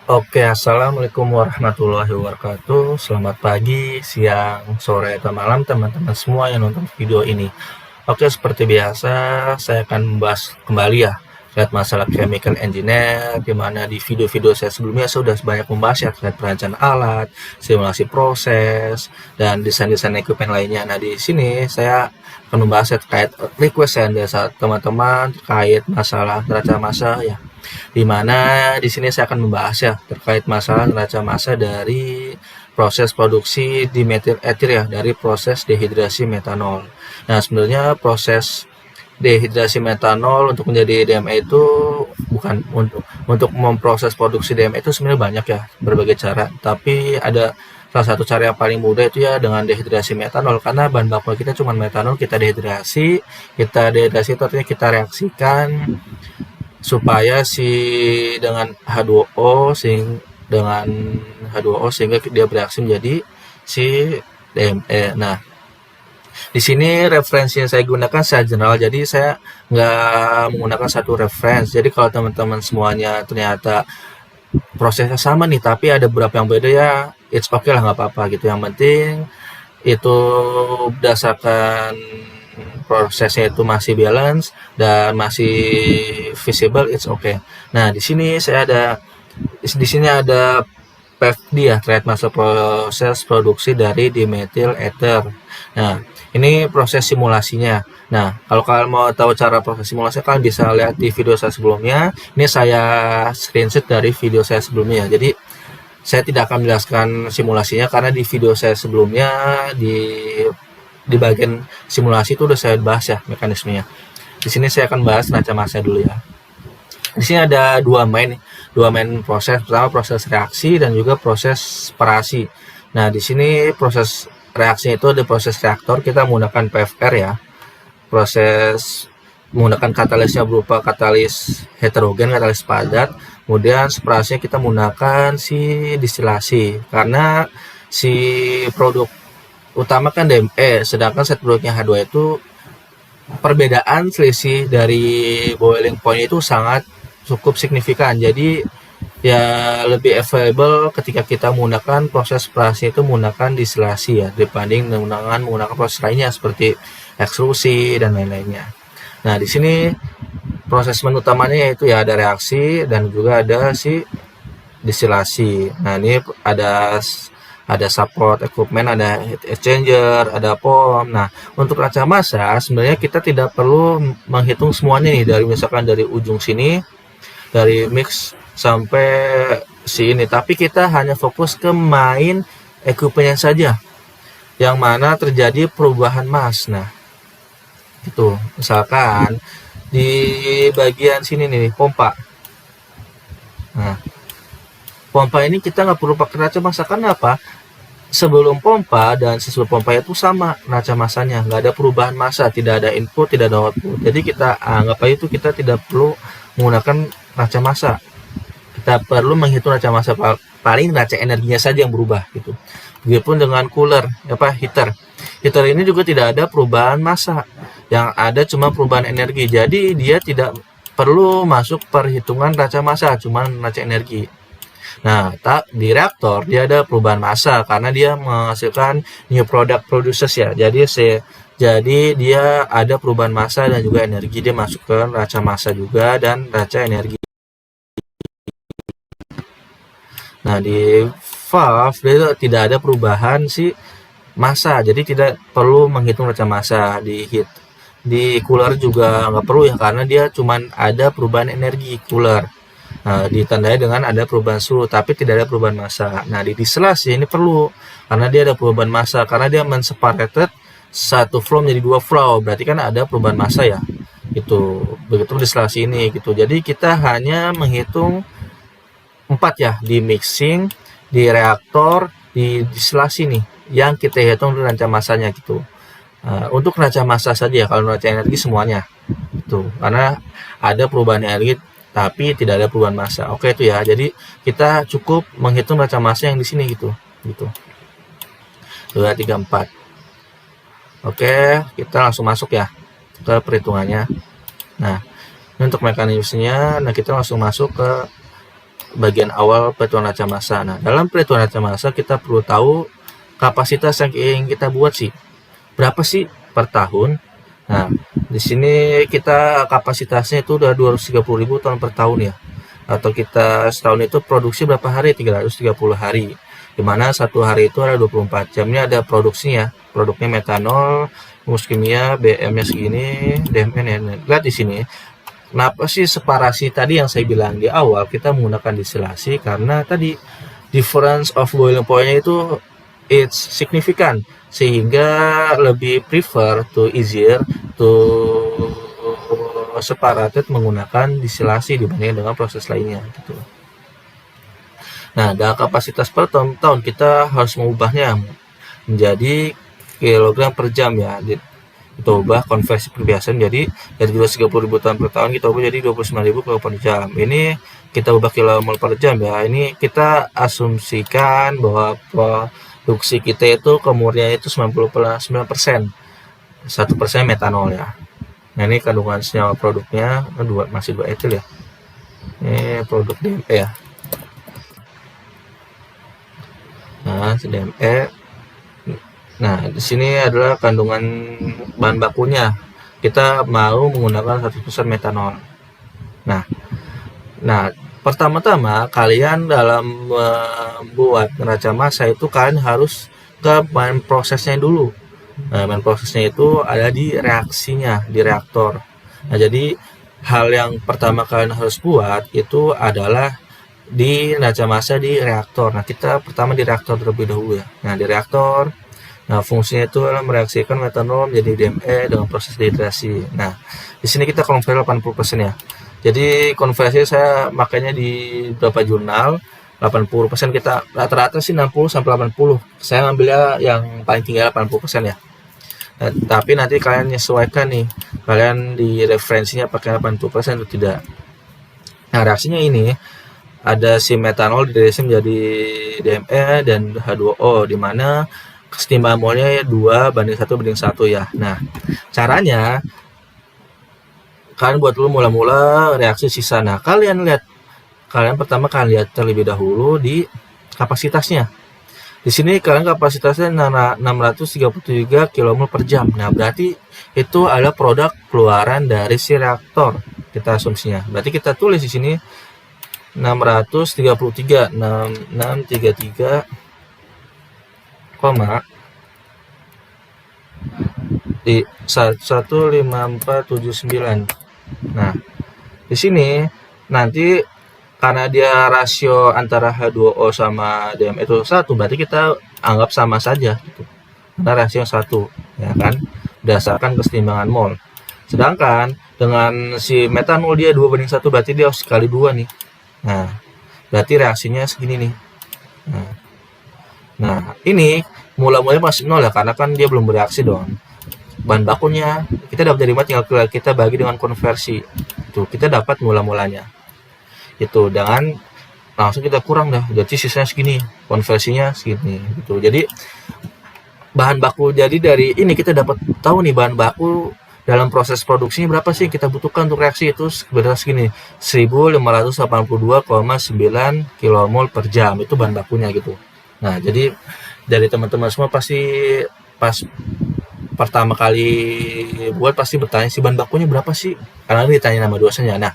Oke, assalamualaikum warahmatullahi wabarakatuh. Selamat pagi, siang, sore, atau malam teman-teman semua yang nonton video ini. Oke, seperti biasa, saya akan membahas kembali ya terkait masalah chemical engineer, di mana di video-video saya sebelumnya saya sudah banyak membahas ya terkait perancangan alat, simulasi proses, dan desain-desain equipment lainnya. Nah, di sini saya akan membahas ya terkait request yang dari teman-teman terkait masalah neraca massa ya, di mana di sini saya akan membahas ya terkait masalah neraca massa dari proses produksi dimetil etir ya, dari proses dehidrasi metanol. Nah, sebenarnya proses dehidrasi metanol untuk menjadi DME itu bukan untuk memproses produksi DME itu sebenarnya banyak ya, berbagai cara. Tapi ada salah satu cara yang paling mudah itu ya dengan dehidrasi metanol, karena bahan baku kita cuma metanol, kita dehidrasi itu artinya kita reaksikan supaya dengan H2O sehingga dia bereaksi menjadi si DME. Nah, di sini referensi yang saya gunakan secara general, jadi saya nggak menggunakan satu referensi. Jadi kalau teman-teman semuanya ternyata prosesnya sama nih, tapi ada beberapa yang beda ya, it's okay lah, nggak apa-apa gitu. Yang penting itu berdasarkan prosesnya itu masih balance dan masih visible, it's okay. Nah, di sini ada PFD ya, terkait masa proses produksi dari dimethyl ether. Nah, ini proses simulasinya. Nah, kalau kalian mau tahu cara proses simulasi, kalian bisa lihat di video saya sebelumnya. Ini saya screenshot dari video saya sebelumnya. Jadi, saya tidak akan menjelaskan simulasinya karena di video saya sebelumnya di bagian simulasi itu udah saya bahas ya mekanismenya. Di sini saya akan bahas neraca massa dulu ya. Di sini ada dua main proses. Pertama proses reaksi dan juga proses separasi. Nah, di sini proses reaksi itu ada proses reaktor, kita menggunakan PFR ya. Proses menggunakan katalisnya berupa katalis heterogen, katalis padat. Kemudian separasinya kita menggunakan si distilasi, karena si produk utama kan DME, sedangkan set produknya H2 itu perbedaan selisih dari boiling point itu sangat cukup signifikan. Jadi ya lebih available ketika kita menggunakan proses separasi itu menggunakan distilasi ya, dibanding menggunakan proses lainnya seperti ekstrusi dan lain-lainnya. Nah, di sini proses menu utamanya yaitu ya ada reaksi dan juga ada si distilasi. Nah, ini ada support equipment, ada heat exchanger, ada POM. Nah, untuk neraca massa sebenarnya kita tidak perlu menghitung semuanya nih, dari misalkan dari ujung sini, dari mix sampai sini, tapi kita hanya fokus ke main equipment saja yang mana terjadi perubahan mass. Nah, itu misalkan di bagian sini nih pompa. Nah, pompa ini kita nggak perlu pakai neraca massa, karena apa? Sebelum pompa dan sesudah pompa itu sama neraca massanya, nggak ada perubahan massa, tidak ada input, tidak ada output. Jadi kita anggap aja itu kita tidak perlu menggunakan neraca massa. Kita perlu menghitung neraca massa, paling neraca energinya saja yang berubah gitu. Begitupun dengan heater. Heater ini juga tidak ada perubahan massa, yang ada cuma perubahan energi. Jadi dia tidak perlu masuk perhitungan neraca massa, cuma neraca energi. Nah, di reaktor dia ada perubahan massa karena dia menghasilkan new product producers ya. Jadi dia ada perubahan massa dan juga energi, dia masuk ke neraca massa juga dan neraca energi. Nah, di valve dia tidak ada perubahan massa, jadi tidak perlu menghitung neraca massa. Di cooler juga nggak perlu ya, karena dia cuma ada perubahan energi cooler. Nah, ditandai dengan ada perubahan suhu, tapi tidak ada perubahan massa. Nah, di distilasi ini perlu, karena dia ada perubahan massa, karena dia men-separated satu flow menjadi dua flow, berarti kan ada perubahan massa ya. Itu begitu distilasi ini gitu. Jadi kita hanya menghitung 4 ya, di mixing, di reaktor, di distilasi nih, yang kita hitung neraca massanya gitu. Untuk neraca massa saja ya, kalau neraca energi semuanya itu, karena ada perubahan energi tapi tidak ada perubahan massa. Oke, itu ya. Jadi kita cukup menghitung neraca massa yang di sini gitu. 2, 3, 4. Oke, kita langsung masuk ya ke perhitungannya. Nah, ini untuk mekanismenya. Nah, kita langsung masuk ke bagian awal perhitungan raca massa. Nah, dalam perhitungan raca massa kita perlu tahu kapasitas yang ingin kita buat sih. Berapa sih per tahun? Nah, di sini kita kapasitasnya itu udah 230.000 ton per tahun ya. Atau kita setahun itu produksi berapa hari? 330 hari. Dimana satu hari itu ada 24 jam. Ini ada produksinya. Produknya metanol, rumus kimia, BM-nya segini, DMN. Lihat di sini. Kenapa sih separasi tadi yang saya bilang di awal kita menggunakan distilasi, karena tadi difference of boiling point-nya itu it's significant, sehingga lebih prefer to easier to separated menggunakan distilasi dibanding dengan proses lainnya gitu. Nah, dengan kapasitas per tahun kita harus mengubahnya menjadi kilogram per jam ya. Kita ubah konversi perbiasaan jadi dari 230.000 ton per tahun kita ubah jadi 29.000 kilo per jam. Ini kita ubah kilomol per jam ya. Ini kita asumsikan bahwa produksi kita itu kemurniannya itu 99%. 1% metanol ya. Nah, ini kandungan senyawa produknya masih 2 etil ya. Ini produk DME ya. Nah, DME. Nah, di sini adalah kandungan bahan bakunya. Kita mau menggunakan 1% metanol. Nah, pertama-tama kalian dalam membuat neraca massa itu kalian harus ke main prosesnya dulu. Nah, main prosesnya itu ada di reaksinya, di reaktor. Nah, jadi hal yang pertama kalian harus buat itu adalah di neraca massa di reaktor. Nah, kita pertama di reaktor terlebih dahulu ya. Nah, di reaktor, nah fungsinya itu adalah mereaksikan metanol menjadi DME dengan proses dehidrasi. Nah, di sini kita konversi 80% ya. Jadi konversi saya makanya di beberapa jurnal 80% kita rata-rata sih 60 sampai 80. Saya ngambilnya yang paling tinggi 80% ya. Nah, tapi nanti kalian menyesuaikan nih, kalian di referensinya pakai 80% atau tidak. Nah, reaksinya ini ada si metanol direduksi menjadi DME dan H2O, di mana kesetimbangan molnya 2:1 ya. Nah, caranya kalian buat dulu mula-mula reaksi sisa. Nah, kalian pertama kalian lihat terlebih dahulu di kapasitasnya. Di sini kalian kapasitasnya 633 kmol per jam. Nah, berarti itu adalah produk keluaran dari si reaktor. Kita asumsinya. Berarti kita tulis di sini 633 di 15479. Nah, di sini nanti karena dia rasio antara H2O sama DM itu 1, berarti kita anggap sama saja gitu. Karena rasio 1, ya kan? Berdasarkan kesetimbangan mol. Sedangkan dengan si metanol dia 2:1, berarti dia harus kali 2 nih. Nah, berarti reaksinya segini nih. Nah, ini mula-mulanya masih 0 ya, karena kan dia belum bereaksi dong. Bahan bakunya kita dapat dari mana, tinggal kita bagi dengan konversi. Tuh, kita dapat mula-mulanya. Itu dengan langsung kita kurang dah, jadi sisanya segini, konversinya segini gitu. Jadi bahan baku, jadi dari ini kita dapat tahu nih bahan baku dalam proses produksinya berapa sih kita butuhkan untuk reaksi itu sebenarnya segini, 1582,9 kmol per jam itu bahan bakunya gitu. Nah, jadi dari teman-teman semua pasti pas pertama kali buat pasti bertanya si bahan bakunya berapa sih, karena ini ditanya nama dosennya. Nah,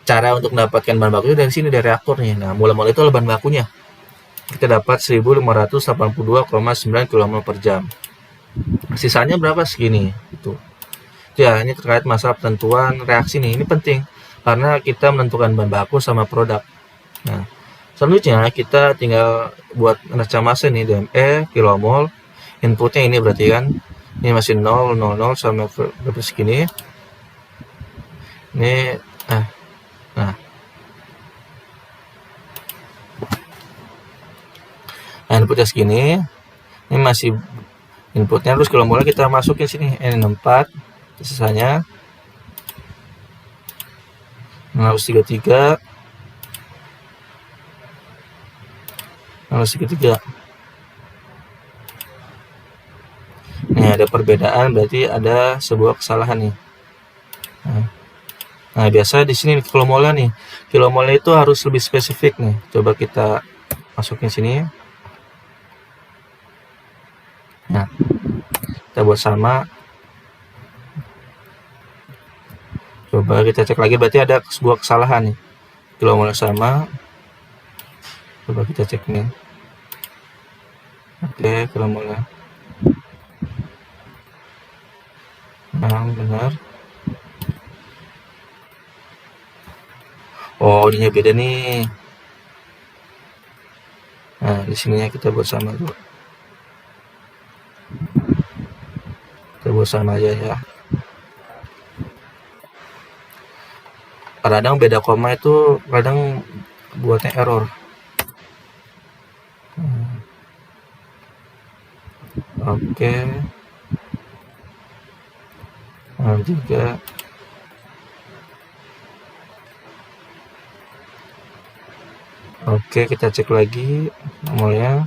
cara untuk mendapatkan bahan bakunya dari sini, dari reaktornya. Nah, mula-mula itu adalah bahan bakunya. Kita dapat 1582,9 kmol per jam. Sisanya berapa? Segini. Itu. Ya, ini terkait masalah penentuan reaksi nih. Ini penting karena kita menentukan bahan baku sama produk. Nah, selanjutnya kita tinggal buat neraca massa nih, DME kilomol. Inputnya ini berarti kan ini masih 0, 0, 0 sama berapa segini. Ini Nah, inputnya segini. Ini masih inputnya, terus kilomolnya kita masukin sini N64, sisanya 633. Nih ada perbedaan, berarti ada sebuah kesalahan nih. Nah, Nah, biasa di sini kilomolnya nih. Kilomolnya itu harus lebih spesifik nih. Coba kita masukin sini. Nah, kita buat sama. Coba kita cek lagi, berarti ada sebuah kesalahan nih. Kilomolnya sama. Coba kita cek nih. Oke, kilomolnya. Nah, benar. Oh, ininya beda nih. Nah, di sininya kita buat sama dulu. Kita buat sama aja ya. Kadang beda koma itu kadang buatnya error. Oke. Nah, juga. Oke, kita cek lagi nomornya.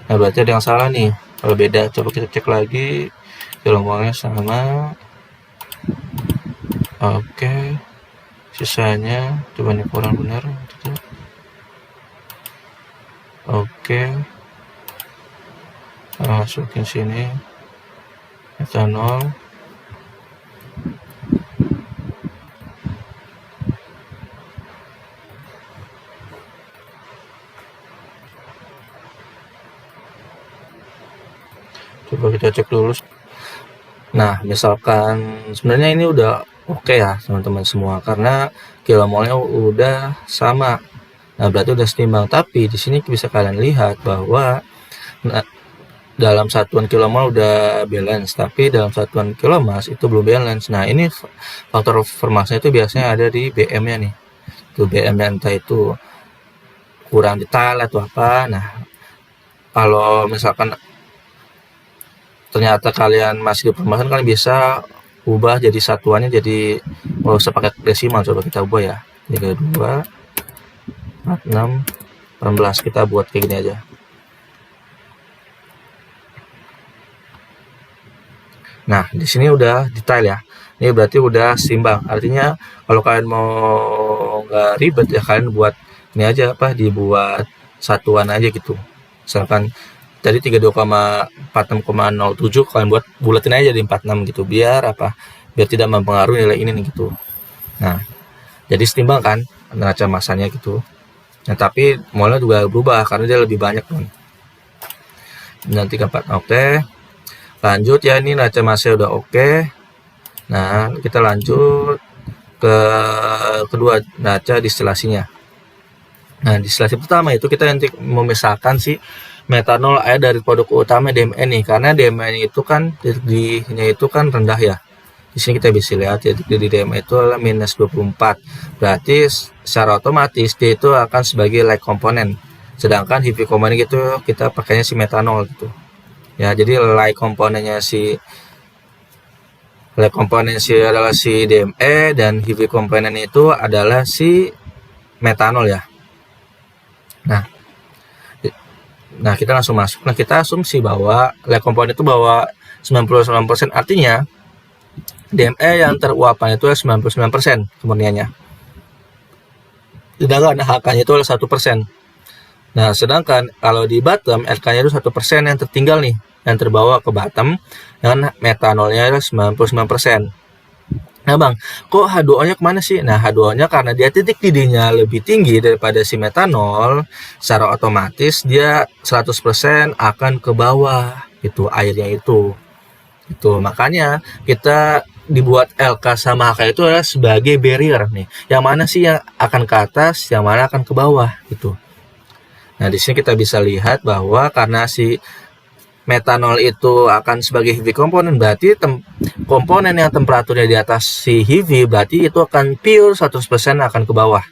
Nah, berarti ada yang salah nih. Kalau beda, coba kita cek lagi. Kilomolnya sama. Oke. Sisanya, coba nih kurang benar. Oke. Masukin sini. Etanol. Coba kita cek dulu. Nah, misalkan sebenarnya ini udah oke ya teman-teman semua, karena kilomolnya udah sama. Nah, berarti udah setimbang. Tapi di sini bisa kalian lihat bahwa dalam satuan kilomol udah balance, tapi dalam satuan kilomas itu belum balance. Nah, ini faktor permasnya itu biasanya ada di BM-nya nih. Itu BM-nya entah itu kurang detail atau apa. Nah, kalau misalkan ternyata kalian masih di permasalahan, kalian bisa ubah jadi satuannya, jadi nggak usah pakai desimal. Coba kita ubah ya, 32 46 18, kita buat kayak gini aja. Nah, di sini udah detail ya. Ini berarti udah seimbang. Artinya kalau kalian mau nggak ribet ya, kalian buat ini aja, apa, dibuat satuan aja gitu. Misalkan tadi 32,46,07, kalian buat bulatin aja di 46 gitu, biar apa? Biar tidak mempengaruhi nilai ini nih gitu. Nah, jadi setimbang kan neraca masanya gitu. Nah, tapi molnya juga berubah karena dia lebih banyak kan. Nanti 34. Oke. Lanjut ya, ini neraca masanya udah oke. Nah, kita lanjut ke kedua, neraca distilasinya. Nah, distilasi pertama itu kita nanti memisahkan si metanol air dari produk utama DME nih, karena DME itu kan titik D-nya itu kan rendah ya. Di sini kita bisa lihat titik D di DME itu adalah minus 24. Berarti secara otomatis dia itu akan sebagai like komponen. Sedangkan heavy komponen gitu kita pakainya si metanol gitu. Ya, jadi like komponen adalah si DME, dan heavy komponen itu adalah si metanol ya. Nah, kita langsung masuk. Nah, kita asumsi bahwa like komponen itu bahwa 99%, artinya DME yang teruapkan itu adalah 99% kemurniannya. Sedangkan HK-nya itu adalah 1%. Nah, sedangkan kalau di bottom, LK-nya itu 1% yang tertinggal nih, yang terbawa ke bottom, dan metanolnya adalah 99%. Nah, Bang, kok H2O-nya kemana sih? Nah, H2O-nya karena dia titik didihnya lebih tinggi daripada si metanol, secara otomatis dia 100% akan ke bawah, itu airnya itu. Itu makanya kita dibuat LK sama HK itu adalah sebagai barrier nih. Yang mana sih yang akan ke atas, yang mana akan ke bawah gitu. Nah, di sini kita bisa lihat bahwa karena si metanol itu akan sebagai heavy komponen, berarti komponen yang temperaturnya di atas si heavy, berarti itu akan pure 100% akan ke bawah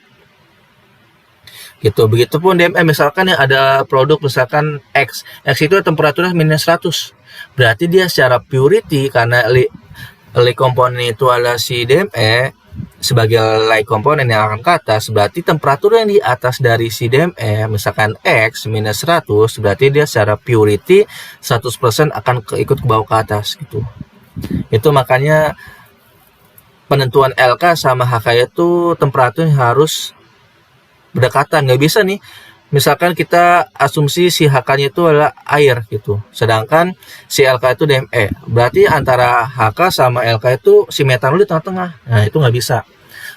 gitu. Begitupun DME, misalkan yang ada produk misalkan X itu temperaturnya minus 100, berarti dia secara purity, karena li komponen itu adalah si DME, sebagai like komponen yang akan ke atas, berarti temperatur yang di atas dari si DME, misalkan X minus 100, berarti dia secara purity 100% akan ikut ke bawah ke atas gitu. Itu makanya penentuan LK sama HK itu temperaturnya harus berdekatan. Nggak bisa nih, misalkan kita asumsi si HK-nya itu adalah air gitu, sedangkan si LK itu DME, berarti antara HK sama LK itu si metanol di tengah-tengah. Nah itu nggak bisa,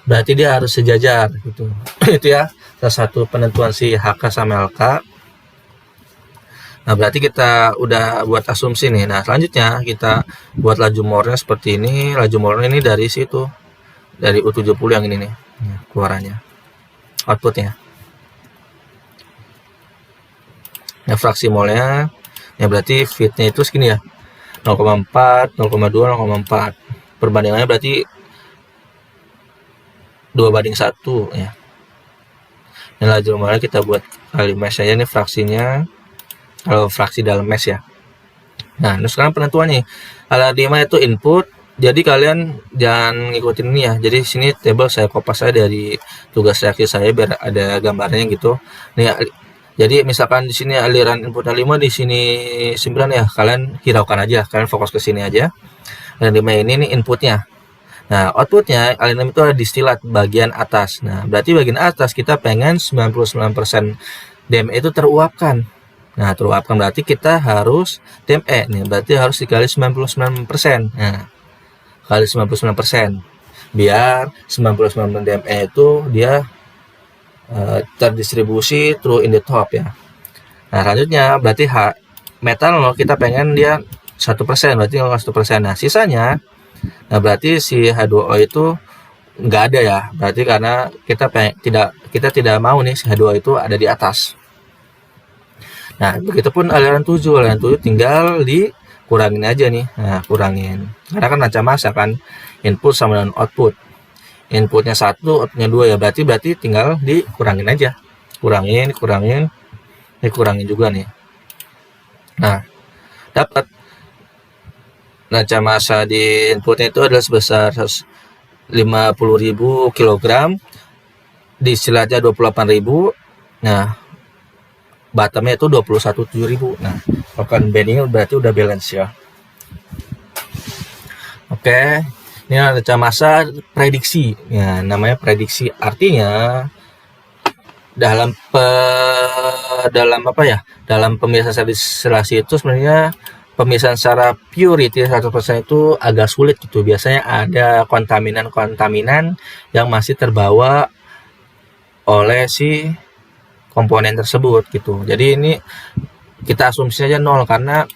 berarti dia harus sejajar gitu. Itu ya salah satu penentuan si HK sama LK. Nah berarti kita udah buat asumsi nih. Nah selanjutnya kita buat laju Moore-nya seperti ini. Laju Moore ini dari situ, dari U70 yang ini nih keluarannya, outputnya. Nah fraksi molnya ya berarti fitnya itu segini ya, 0,4, 0,2, 0,4. Perbandingannya berarti 2:1 ya. Ini laju molnya kita buat kali mesh aja nih fraksinya, kalau fraksi dalam mesh ya. Nah ini sekarang penentuannya, Aladima itu input, jadi kalian jangan ngikutin ini ya. Jadi sini table saya kopas saya dari tugas reaksi saya biar ada gambarnya gitu. Nih jadi misalkan di sini aliran input 5, di sini 9 ya, kalian hiraukan aja, kalian fokus ke sini aja. Dan 5 ini nih inputnya. Nah, outputnya aliran itu ada distilat bagian atas. Nah, berarti bagian atas kita pengen 99% DME itu teruapkan. Nah, teruapkan berarti kita harus DME nih, berarti harus dikali 99%. Nah, kali 99%. Biar 99% DME itu dia terdistribusi through in the top ya. Nah selanjutnya berarti metanol kita pengen dia 1%, berarti 1%. Nah sisanya, nah berarti si H2O itu nggak ada ya, berarti karena kita tidak mau nih si H2O itu ada di atas. Nah begitupun aliran 7 tinggal dikurangin aja nih. Nah kurangin, karena kan rancang massa kan, input sama dengan output. Inputnya 1, outputnya 2 ya, berarti tinggal dikurangin aja, kurangin juga nih. Nah dapat rancang massa di inputnya itu adalah sebesar 50.000 kg, distillate 28.000. Nah bottomnya itu 21.700. Nah token bandingnya berarti udah balance ya. Oke. Ini rancang massa prediksi ya, namanya prediksi, artinya dalam pemisahan distilasi itu sebenarnya pemisahan secara purity 100% itu agak sulit gitu. Biasanya ada kontaminan yang masih terbawa oleh si komponen tersebut gitu. Jadi ini kita asumsi aja 0 karena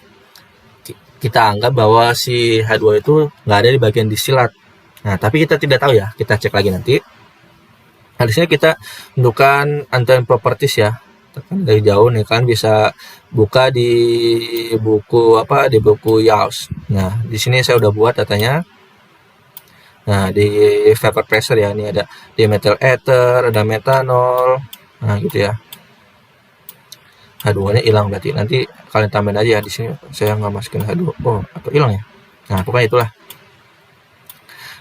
kita anggap bahwa si H2 itu nggak ada di bagian distilat. Nah, tapi kita tidak tahu ya, kita cek lagi nanti. Nah, di sini kita tentukan until properties ya. Tekan dari jauh nih, kan bisa buka di buku YAWS. Nah, di sini saya udah buat datanya. Nah, di vapor pressure ya, ini ada di methyl ether, ada metanol. Nah, gitu ya. H2-nya hilang, berarti nanti kalian tambahin aja ya. Di sini saya nggak masukin H2. Oh, atau hilang ya. Nah, pokoknya itulah.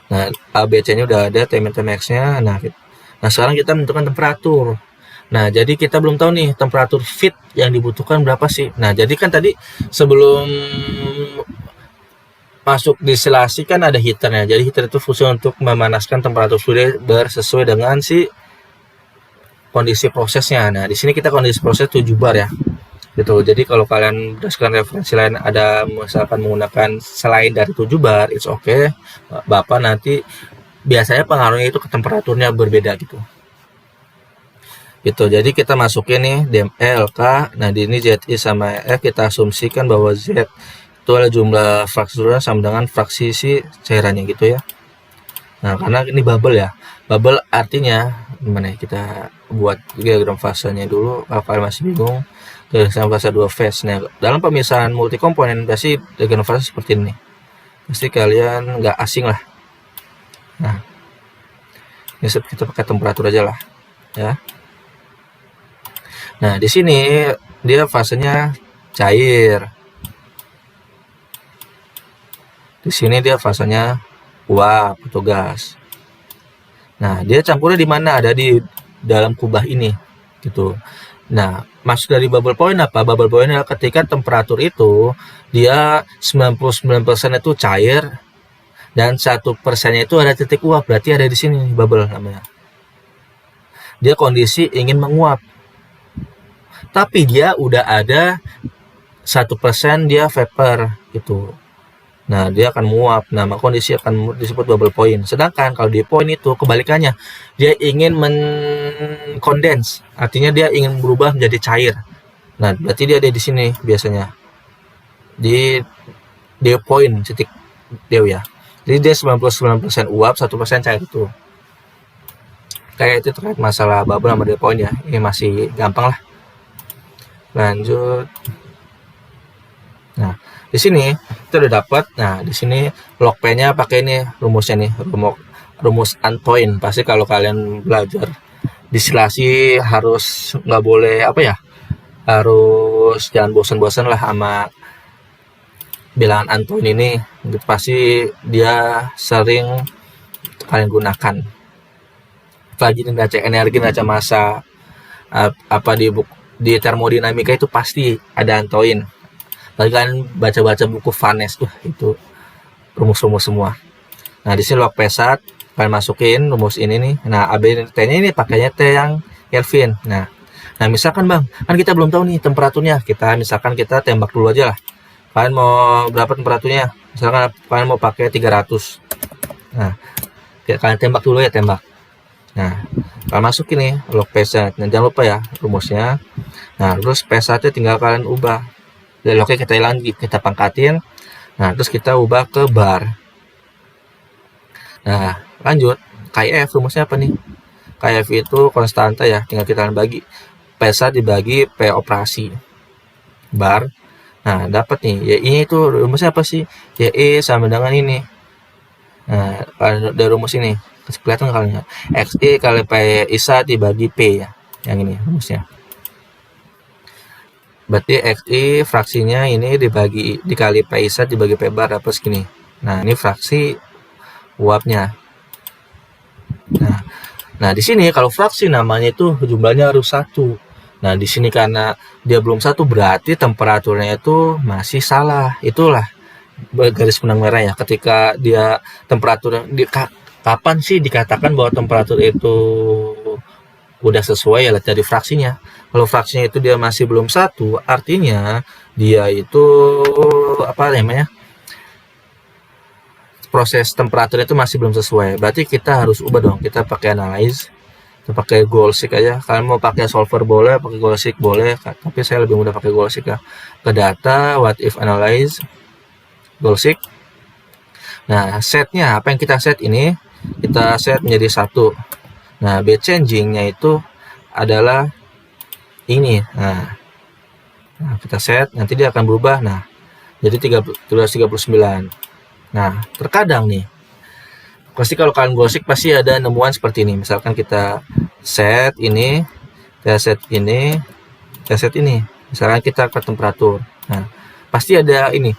Nah, ABC-nya udah ada, Tmax-nya. Nah, sekarang kita menentukan temperatur. Nah, jadi kita belum tahu nih temperatur feed yang dibutuhkan berapa sih. Nah, jadi kan tadi sebelum masuk distilasi kan ada heaternya. Jadi heater itu fungsi untuk memanaskan temperatur fluid sesuai dengan si kondisi prosesnya. Nah, di sini kita kondisi proses 7 bar ya. Gitu. Jadi kalau kalian berdasarkan referensi lain ada misalkan menggunakan selain dari 7 bar, it's okay. Bapak nanti biasanya pengaruhnya itu ke temperaturnya berbeda gitu. Gitu. Jadi kita masukin nih DME, LK. Nah, di ini ZI sama F kita asumsikan bahwa Z itu adalah jumlah fraksi sama dengan fraksi si cairannya gitu ya. Nah, karena ini bubble ya. Bubble artinya gimana ya, kita buat diagram fasenya dulu kalau kalian masih bingung. Diagram fase 2 phase. Nah, dalam pemisahan multi komponen pasti diagram fase seperti ini. Pasti kalian nggak asing lah. Nah, ini kita pakai temperatur aja lah ya. Nah, di sini dia fasenya cair. Di sini dia fasenya uap atau gas. Nah, dia campurnya di mana? Ada di dalam kubah ini, gitu. Nah, maksud dari bubble point apa? Bubble point adalah ketika temperatur itu dia 99% itu cair dan 1%-nya itu ada titik uap, berarti ada di sini bubble namanya. Dia kondisi ingin menguap. Tapi dia udah ada 1% dia vapor gitu. Nah, dia akan menguap. Nah, kondisi akan disebut bubble point. Sedangkan kalau di point itu kebalikannya, dia ingin mengkondens, artinya dia ingin berubah menjadi cair. Nah, berarti dia ada di sini biasanya. Di point titik dia ya. Jadi dia 99% uap, 1% cair itu. Kayak itu terkait masalah bubble sama dew point ya. Ini masih gampang lah. Lanjut. Nah, di sini kita udah dapat. Nah, di sini log P-nya pakai ini rumusnya nih, rumus unpoint. Pasti kalau kalian belajar distilasi harus nggak boleh apa ya? Harus jangan bosan-bosan lah sama bilangan unpoint ini. Pasti dia sering kalian gunakan. Apalagi neraca energi, neraca massa, apa di termodinamika itu pasti ada unpoint. Tadi kalian baca-baca buku Vanes tuh, itu rumus-rumus semua. Nah, di sini log P1 kalian masukin rumus ini nih. Nah, T-nya ini pakainya T yang Kelvin. Nah, misalkan Bang, kan kita belum tahu nih temperaturnya. Misalkan kita tembak dulu aja lah. Kalian mau berapa temperaturnya? Misalkan kalian mau pakai 300. Nah, kalian tembak dulu ya, tembak. Nah, kalian masukin nih log P1. Nah, jangan lupa ya rumusnya. Nah, terus P1 tinggal kalian ubah. Lognya kita hilang, kita pangkatin. Nah, terus kita ubah ke bar. Nah, lanjut. KF rumusnya apa nih? KF itu konstanta ya, tinggal kita bagi. P1 dibagi P operasi. Bar. Nah, dapat nih. YI itu rumusnya apa sih? YI sama dengan ini. Nah, dari rumus ini. Kelihatan kalian. XI kali P ISA dibagi P ya. Yang ini rumusnya. Berarti XI fraksinya ini dikali P ISA dibagi P bar dapat segini. Nah, ini fraksi uapnya. Nah, di sini kalau fraksi namanya itu jumlahnya harus 1. Nah, di sini karena dia belum 1 berarti temperaturnya itu masih salah. Itulah garis benang merah ya. Ketika dia temperatur kapan sih dikatakan bahwa temperatur itu udah sesuai ya dari fraksinya. Kalau fraksinya itu dia masih belum 1, artinya dia itu apa namanya? Proses temperaturnya itu masih belum sesuai. Berarti kita harus ubah dong. Kita pakai analyze. Kita pakai Golsik aja. Kalian mau pakai solver boleh, pakai Golsik boleh, tapi saya lebih mudah pakai Golsik ya. Ke data, what if analyze, Golsik. Nah, setnya apa yang kita set ini? Kita set menjadi 1. Nah, B changing-nya itu adalah ini. Nah, kita set, nanti dia akan berubah. Nah, jadi 339. Nah, terkadang nih, pasti kalau kalian Golsik pasti ada nemuan seperti ini. Misalkan kita set ini, kita set ini, kita set ini. Misalkan kita ke temperatur. Nah, pasti ada ini.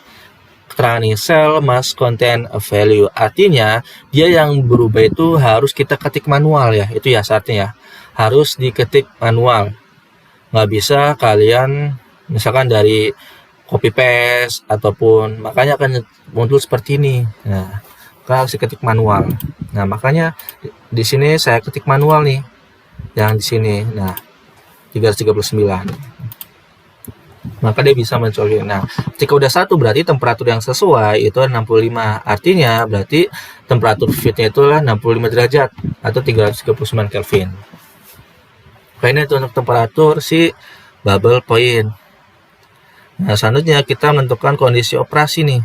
Keterangan nih, cell must contain a value. Artinya, dia yang berubah itu harus kita ketik manual ya. Itu ya syaratnya ya. Harus diketik manual. Nggak bisa kalian misalkan dari copy paste ataupun makanya akan muncul seperti ini. Nah, harus diketik manual. Nah, makanya di sini saya ketik manual nih. Yang di sini. Nah, 339. Maka dia bisa mencolok. Nah, ketika udah 1 berarti temperatur yang sesuai itu 65. Artinya berarti temperatur fitnya itu adalah 65 derajat atau 339 Kelvin. Ini itu untuk temperatur si bubble point. Nah, selanjutnya kita menentukan kondisi operasi nih.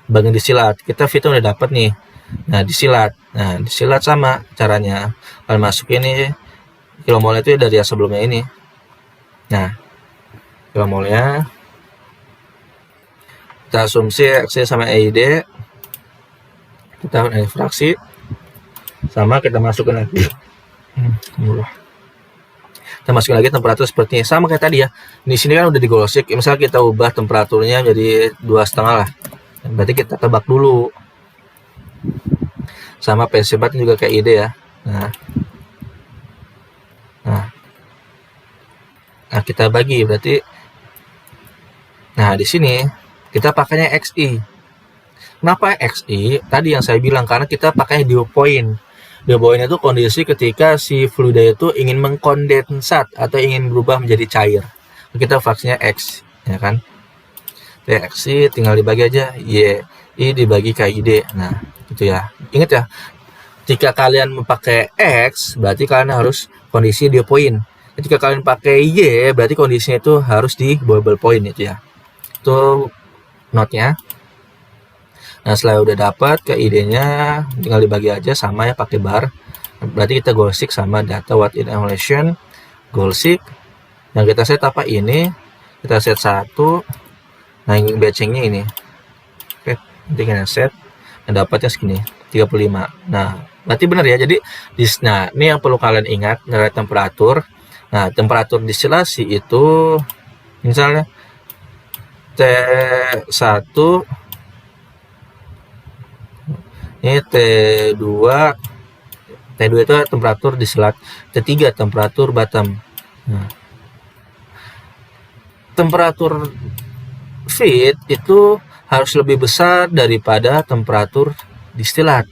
Bagian disilat. Kita fitnya udah dapat nih. Nah, disilat. Nah, disilat sama caranya. Kalian masuk ini kilomol itu dari yang sebelumnya ini. Nah, kilomolnya kita asumsi X sama EID. Kita fraksi sama kita masukkan lagi. Kita masukin lagi temperatur seperti ini, sama kayak tadi ya. Di sini kan udah digolsik. Misalnya kita ubah temperaturnya jadi 2,5 lah. Berarti kita tebak dulu. Sama pensibat juga kayak ide ya. Nah, nah, nah kita bagi berarti. Nah, di sini kita pakainya XI. Kenapa XI? Tadi yang saya bilang karena kita pakai dew point. Dew point itu kondisi ketika si fluida itu ingin mengkondensat atau ingin berubah menjadi cair. Kita vaksinnya X, ya kan? XI tinggal dibagi aja Y, I dibagi KID. Nah, gitu ya. Ingat ya, jika kalian memakai X, berarti kalian harus kondisi dew point. Ketika kalian pakai Y, berarti kondisinya itu harus di bubble point itu ya. Itu note-nya. Nah, setelah udah dapat ke idenya, tinggal dibagi aja sama ya pakai bar. Berarti kita goal seek sama data what in emulation, goal seek. Yang kita set apa ini? Kita set 1. Nah, ini batchingnya ini. Oke, nanti kita set. Nah, dapatnya segini, 35. Nah, berarti benar ya. Jadi, nah, ini yang perlu kalian ingat, nilai temperatur. Nah, temperatur distilasi itu misalnya T1 ini T2 itu temperatur distilat, T3 temperatur bottom. Nah, temperatur feed itu harus lebih besar daripada temperatur distilat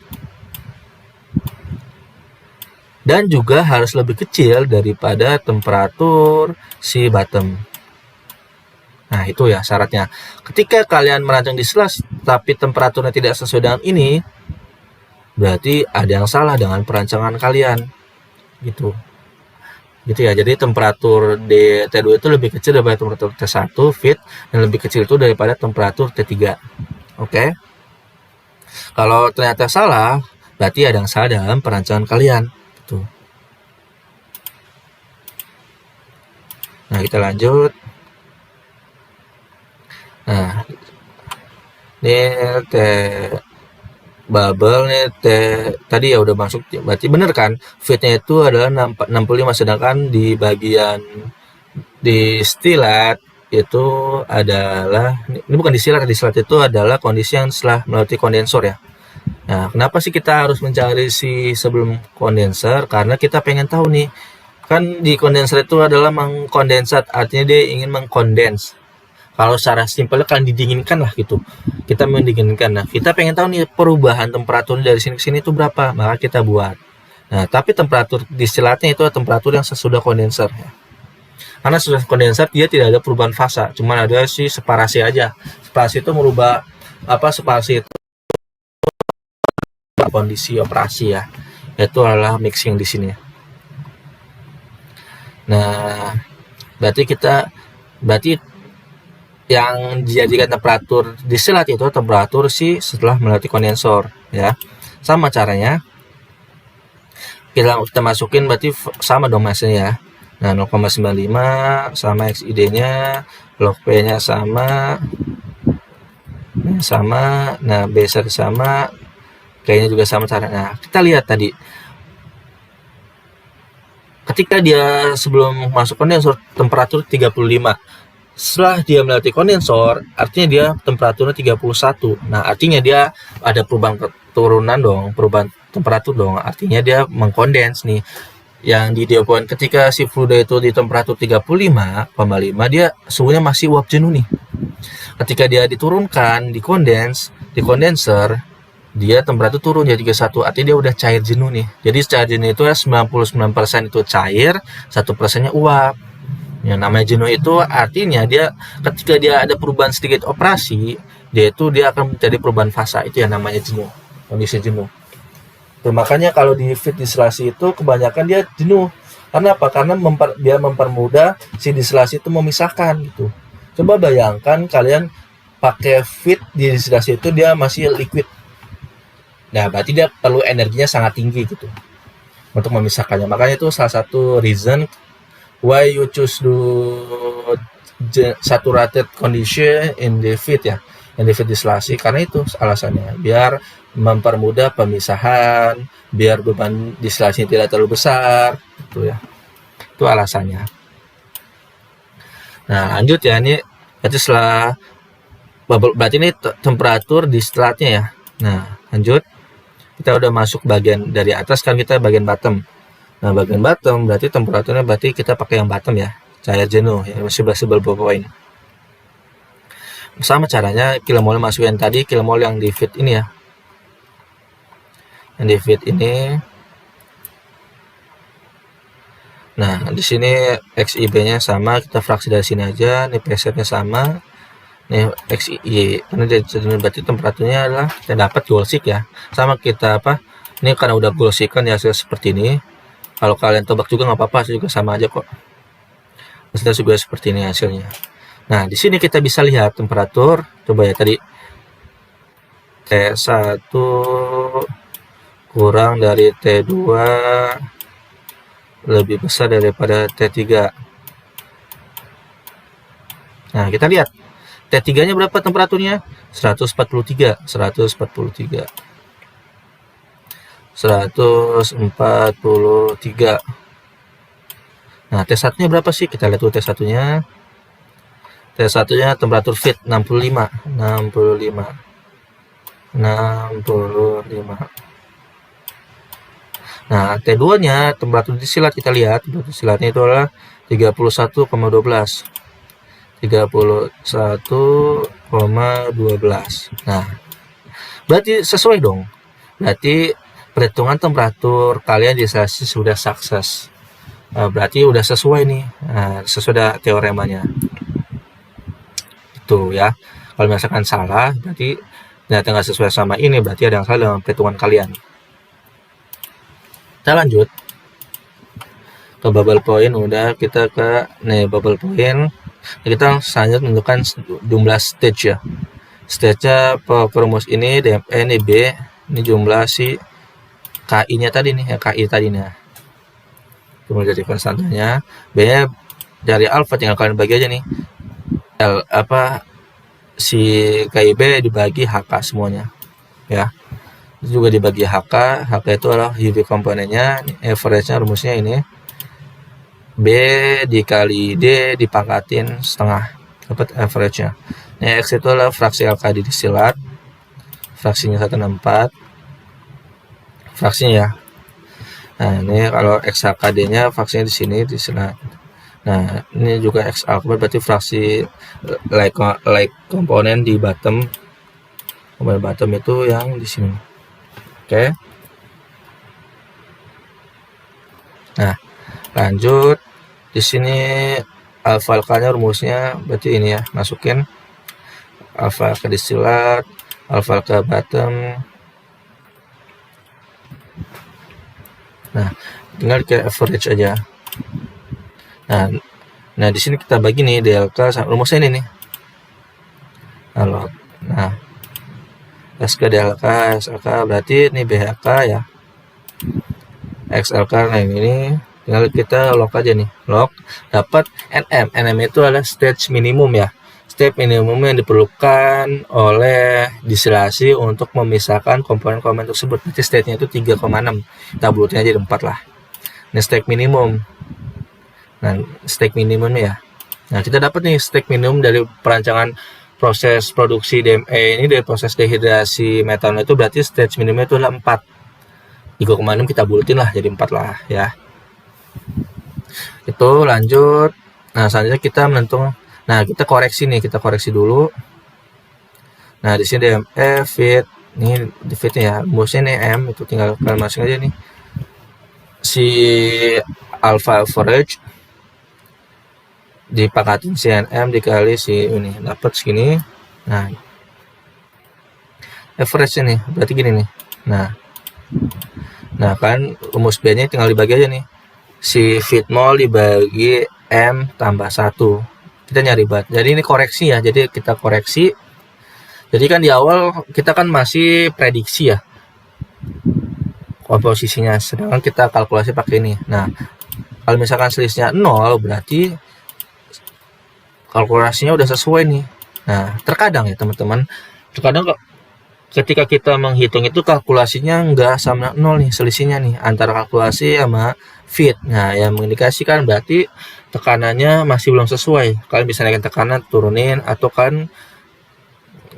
dan juga harus lebih kecil daripada temperatur si bottom. Nah, itu ya syaratnya. Ketika kalian merancang distilat tapi temperaturnya tidak sesuai dengan ini, berarti ada yang salah dengan perancangan kalian. Gitu ya. Jadi temperatur di T2 itu lebih kecil daripada temperatur T1 feed dan lebih kecil itu daripada temperatur T3. Oke. Kalau ternyata salah, berarti ada yang salah dalam perancangan kalian. Gitu. Nah, kita lanjut. Nah, ini bubble nih tadi ya udah masuk, berarti bener kan feednya itu adalah 65, sedangkan di bagian distilat itu adalah ini bukan distilat itu adalah kondisi yang setelah melalui kondensor ya. Nah, kenapa sih kita harus mencari si sebelum kondensor? Karena kita pengen tahu nih, kan di kondensor itu adalah mengkondensat, artinya dia ingin mengkondens. Kalau secara simpelnya kan didinginkan lah gitu. Kita mendinginkan. Nah, kita pengen tahu nih perubahan temperatur dari sini ke sini itu berapa, maka kita buat. Nah, tapi temperatur distilatnya itu temperatur yang sesudah kondenser ya. Karena sesudah kondenser dia tidak ada perubahan fasa, cuma ada si separasi aja. Separasi itu merubah separasi itu kondisi operasi ya. Itu adalah mixing di sini. Nah, berarti yang dijadikan temperatur distilat itu temperatur setelah melewati kondensor ya. Sama caranya kita masukin, berarti sama dong masnya ya. Nah, 0,95 sama XID nya, log P nya sama, nah besar sama, kayaknya juga sama caranya. Kita lihat tadi ketika dia sebelum masuk kondensor temperatur 35, setelah dia melewati kondensor, artinya dia temperaturnya 31. Nah, artinya dia ada perubahan turunan dong, perubahan temperatur dong. Artinya dia mengkondens nih. Yang di dew point ketika si fluida itu di temperatur 35,5, dia suhunya masih uap jenuh nih. Ketika dia diturunkan, di kondenser, dia temperatur turun jadi 31. Artinya dia udah cair jenuh nih. Jadi cair jenuh itu 99% itu cair, 1%-nya uap. Yang namanya jenuh itu artinya dia ketika dia ada perubahan sedikit operasi, dia akan menjadi perubahan fasa, itu yang namanya jenuh, kondisi jenuh. Tuh, makanya kalau di feed distilasi itu kebanyakan dia jenuh. Karena apa? Karena dia mempermudah si distilasi itu memisahkan gitu. Coba bayangkan kalian pakai feed di distilasi itu dia masih liquid. Nah, berarti dia perlu energinya sangat tinggi gitu untuk memisahkannya. Makanya itu salah satu reason why you choose to saturated condition in the feed ya, in the feed distilasi, karena itu alasannya biar mempermudah pemisahan, biar beban distilasi tidak terlalu besar gitu ya. Itu alasannya. Nah, lanjut ya, ini berarti berarti ini temperatur distilatnya ya. Nah, lanjut. kita udah masuk bagian dari atas, kan kita bagian bottom. Nah, bagian bottom berarti temperaturnya berarti kita pakai yang bottom ya, cair jenuh ya, 11 poin. Sama caranya kilomol masukin tadi, kilomol yang di feed ini ya. Yang di feed ini. Nah, di sini XIB-nya sama, kita fraksi dari sini aja. Nih presetnya sama. Nih XI, karena dia berarti temperaturnya adalah kita dapat golsik ya. Sama kita apa? Ini karena udah golsik kan ya, hasil seperti ini. Kalau kalian tebak juga nggak apa-apa, juga sama aja kok. Hasilnya juga seperti ini hasilnya. Nah, di sini kita bisa lihat temperatur. Coba ya tadi T1 kurang dari T2 lebih besar daripada T3. Nah, kita lihat T3-nya berapa temperaturnya? 143. Nah, T1-nya berapa sih? Kita lihat dulu T1-nya. T1-nya temperatur feed 65. Nah, T2-nya temperatur disilat kita lihat. Temperatur silatnya itu adalah 31,12. Nah, berarti sesuai dong. Berarti perhitungan temperatur kalian di sesi sudah sukses. Berarti udah sesuai nih. Sesuai teoremanya. Itu ya. Kalau misalkan salah, berarti ternyata nggak sesuai sama ini, berarti ada yang salah dengan perhitungan kalian. Kita lanjut ke bubble point. Udah, kita ke bubble point. Kita selanjutnya menentukan jumlah stage ya. Stage-nya perumus ini DME ini B, ini jumlah si KI-nya tadi nih ya, KI tadi nih. Kemudian jadi konstantanya. B-nya dari alfa, tinggal kalian bagi aja nih. L si KIB dibagi HK semuanya ya. Itu juga dibagi HK itu adalah UV komponennya, average-nya rumusnya ini B dikali D dipangkatin setengah, dapat average-nya. Ini X itu adalah fraksi alkali disilat, fraksinya 164 fraksinya ya. Nah, ini kalau XHKD-nya fraksinya di sini disilat. Nah, ini juga X alkohol berarti fraksi like komponen di bottom. Komponen bottom itu yang di sini. Oke. Nah, lanjut. Di sini alfa alkalnya rumusnya berarti ini ya, masukin alfa ke disilat, alfa ke bottom. Nah, tinggal ke average aja. Nah, di sini kita bagi nih DLK rumusnya ini nih. Nah, SK DLK, SLK berarti ini BHK ya. XLK, nah ini tinggal kita log aja nih. Log dapat NM. NM itu adalah stage minimum ya. Stage minimum yang diperlukan oleh distilasi untuk memisahkan komponen-komponen tersebut. Berarti stage-nya itu 3,6. Kita bulutin aja 4 lah. Ini stage minimum. Nah, stage minimumnya ya. Nah, kita dapat nih stage minimum dari perancangan proses produksi DME ini, dari proses dehidrasi metanol itu berarti stage minimumnya itu adalah 4. 3,6 kita bulutin lah jadi 4 lah ya. Itu lanjut. Nah, selanjutnya kita menentukan. Nah, kita koreksi nih, kita koreksi dulu. Nah, di sini DME feed, ini di feednya ya, rumusnya nih M, itu tinggal kalian masukin aja nih. Si alpha average dipangkatin CNM dikali si ini, dapat segini. Nah, average ini berarti gini nih. Nah kan rumus B nya tinggal dibagi aja nih, si feed mol dibagi M tambah 1, kita nyari bat. Jadi ini koreksi ya, jadi kita koreksi. Jadi kan di awal kita kan masih prediksi ya komposisinya, sedangkan kita kalkulasi pakai ini. Nah, kalau misalkan selisihnya 0 berarti kalkulasinya udah sesuai nih. Nah, terkadang ya teman-teman, terkadang ketika kita menghitung itu kalkulasinya nggak sama 0 nih, selisihnya nih antara kalkulasi sama feed. Nah, yang mengindikasikan berarti tekanannya masih belum sesuai. Kalian bisa naikin tekanan, turunin, atau kan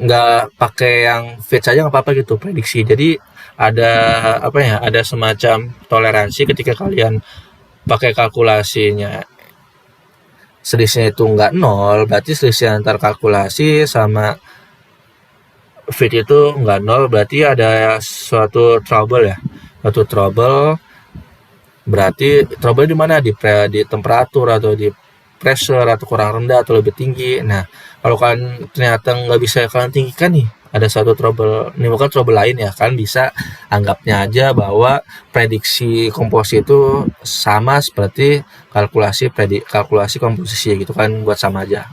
nggak pakai yang fit saja nggak apa-apa gitu prediksi. Jadi ada apa ya, ada semacam toleransi ketika kalian pakai kalkulasinya selisihnya itu nggak nol, berarti selisih antar kalkulasi sama fit itu nggak nol, berarti ada suatu trouble ya, suatu trouble. Berarti trouble di mana, di temperatur atau di pressure atau kurang rendah atau lebih tinggi. Nah, kalau kalian ternyata nggak bisa kalian tinggikan nih, ada satu trouble, ini bukan trouble lain ya, kalian bisa anggapnya aja bahwa prediksi komposisi itu sama seperti kalkulasi komposisi gitu kan, buat sama aja.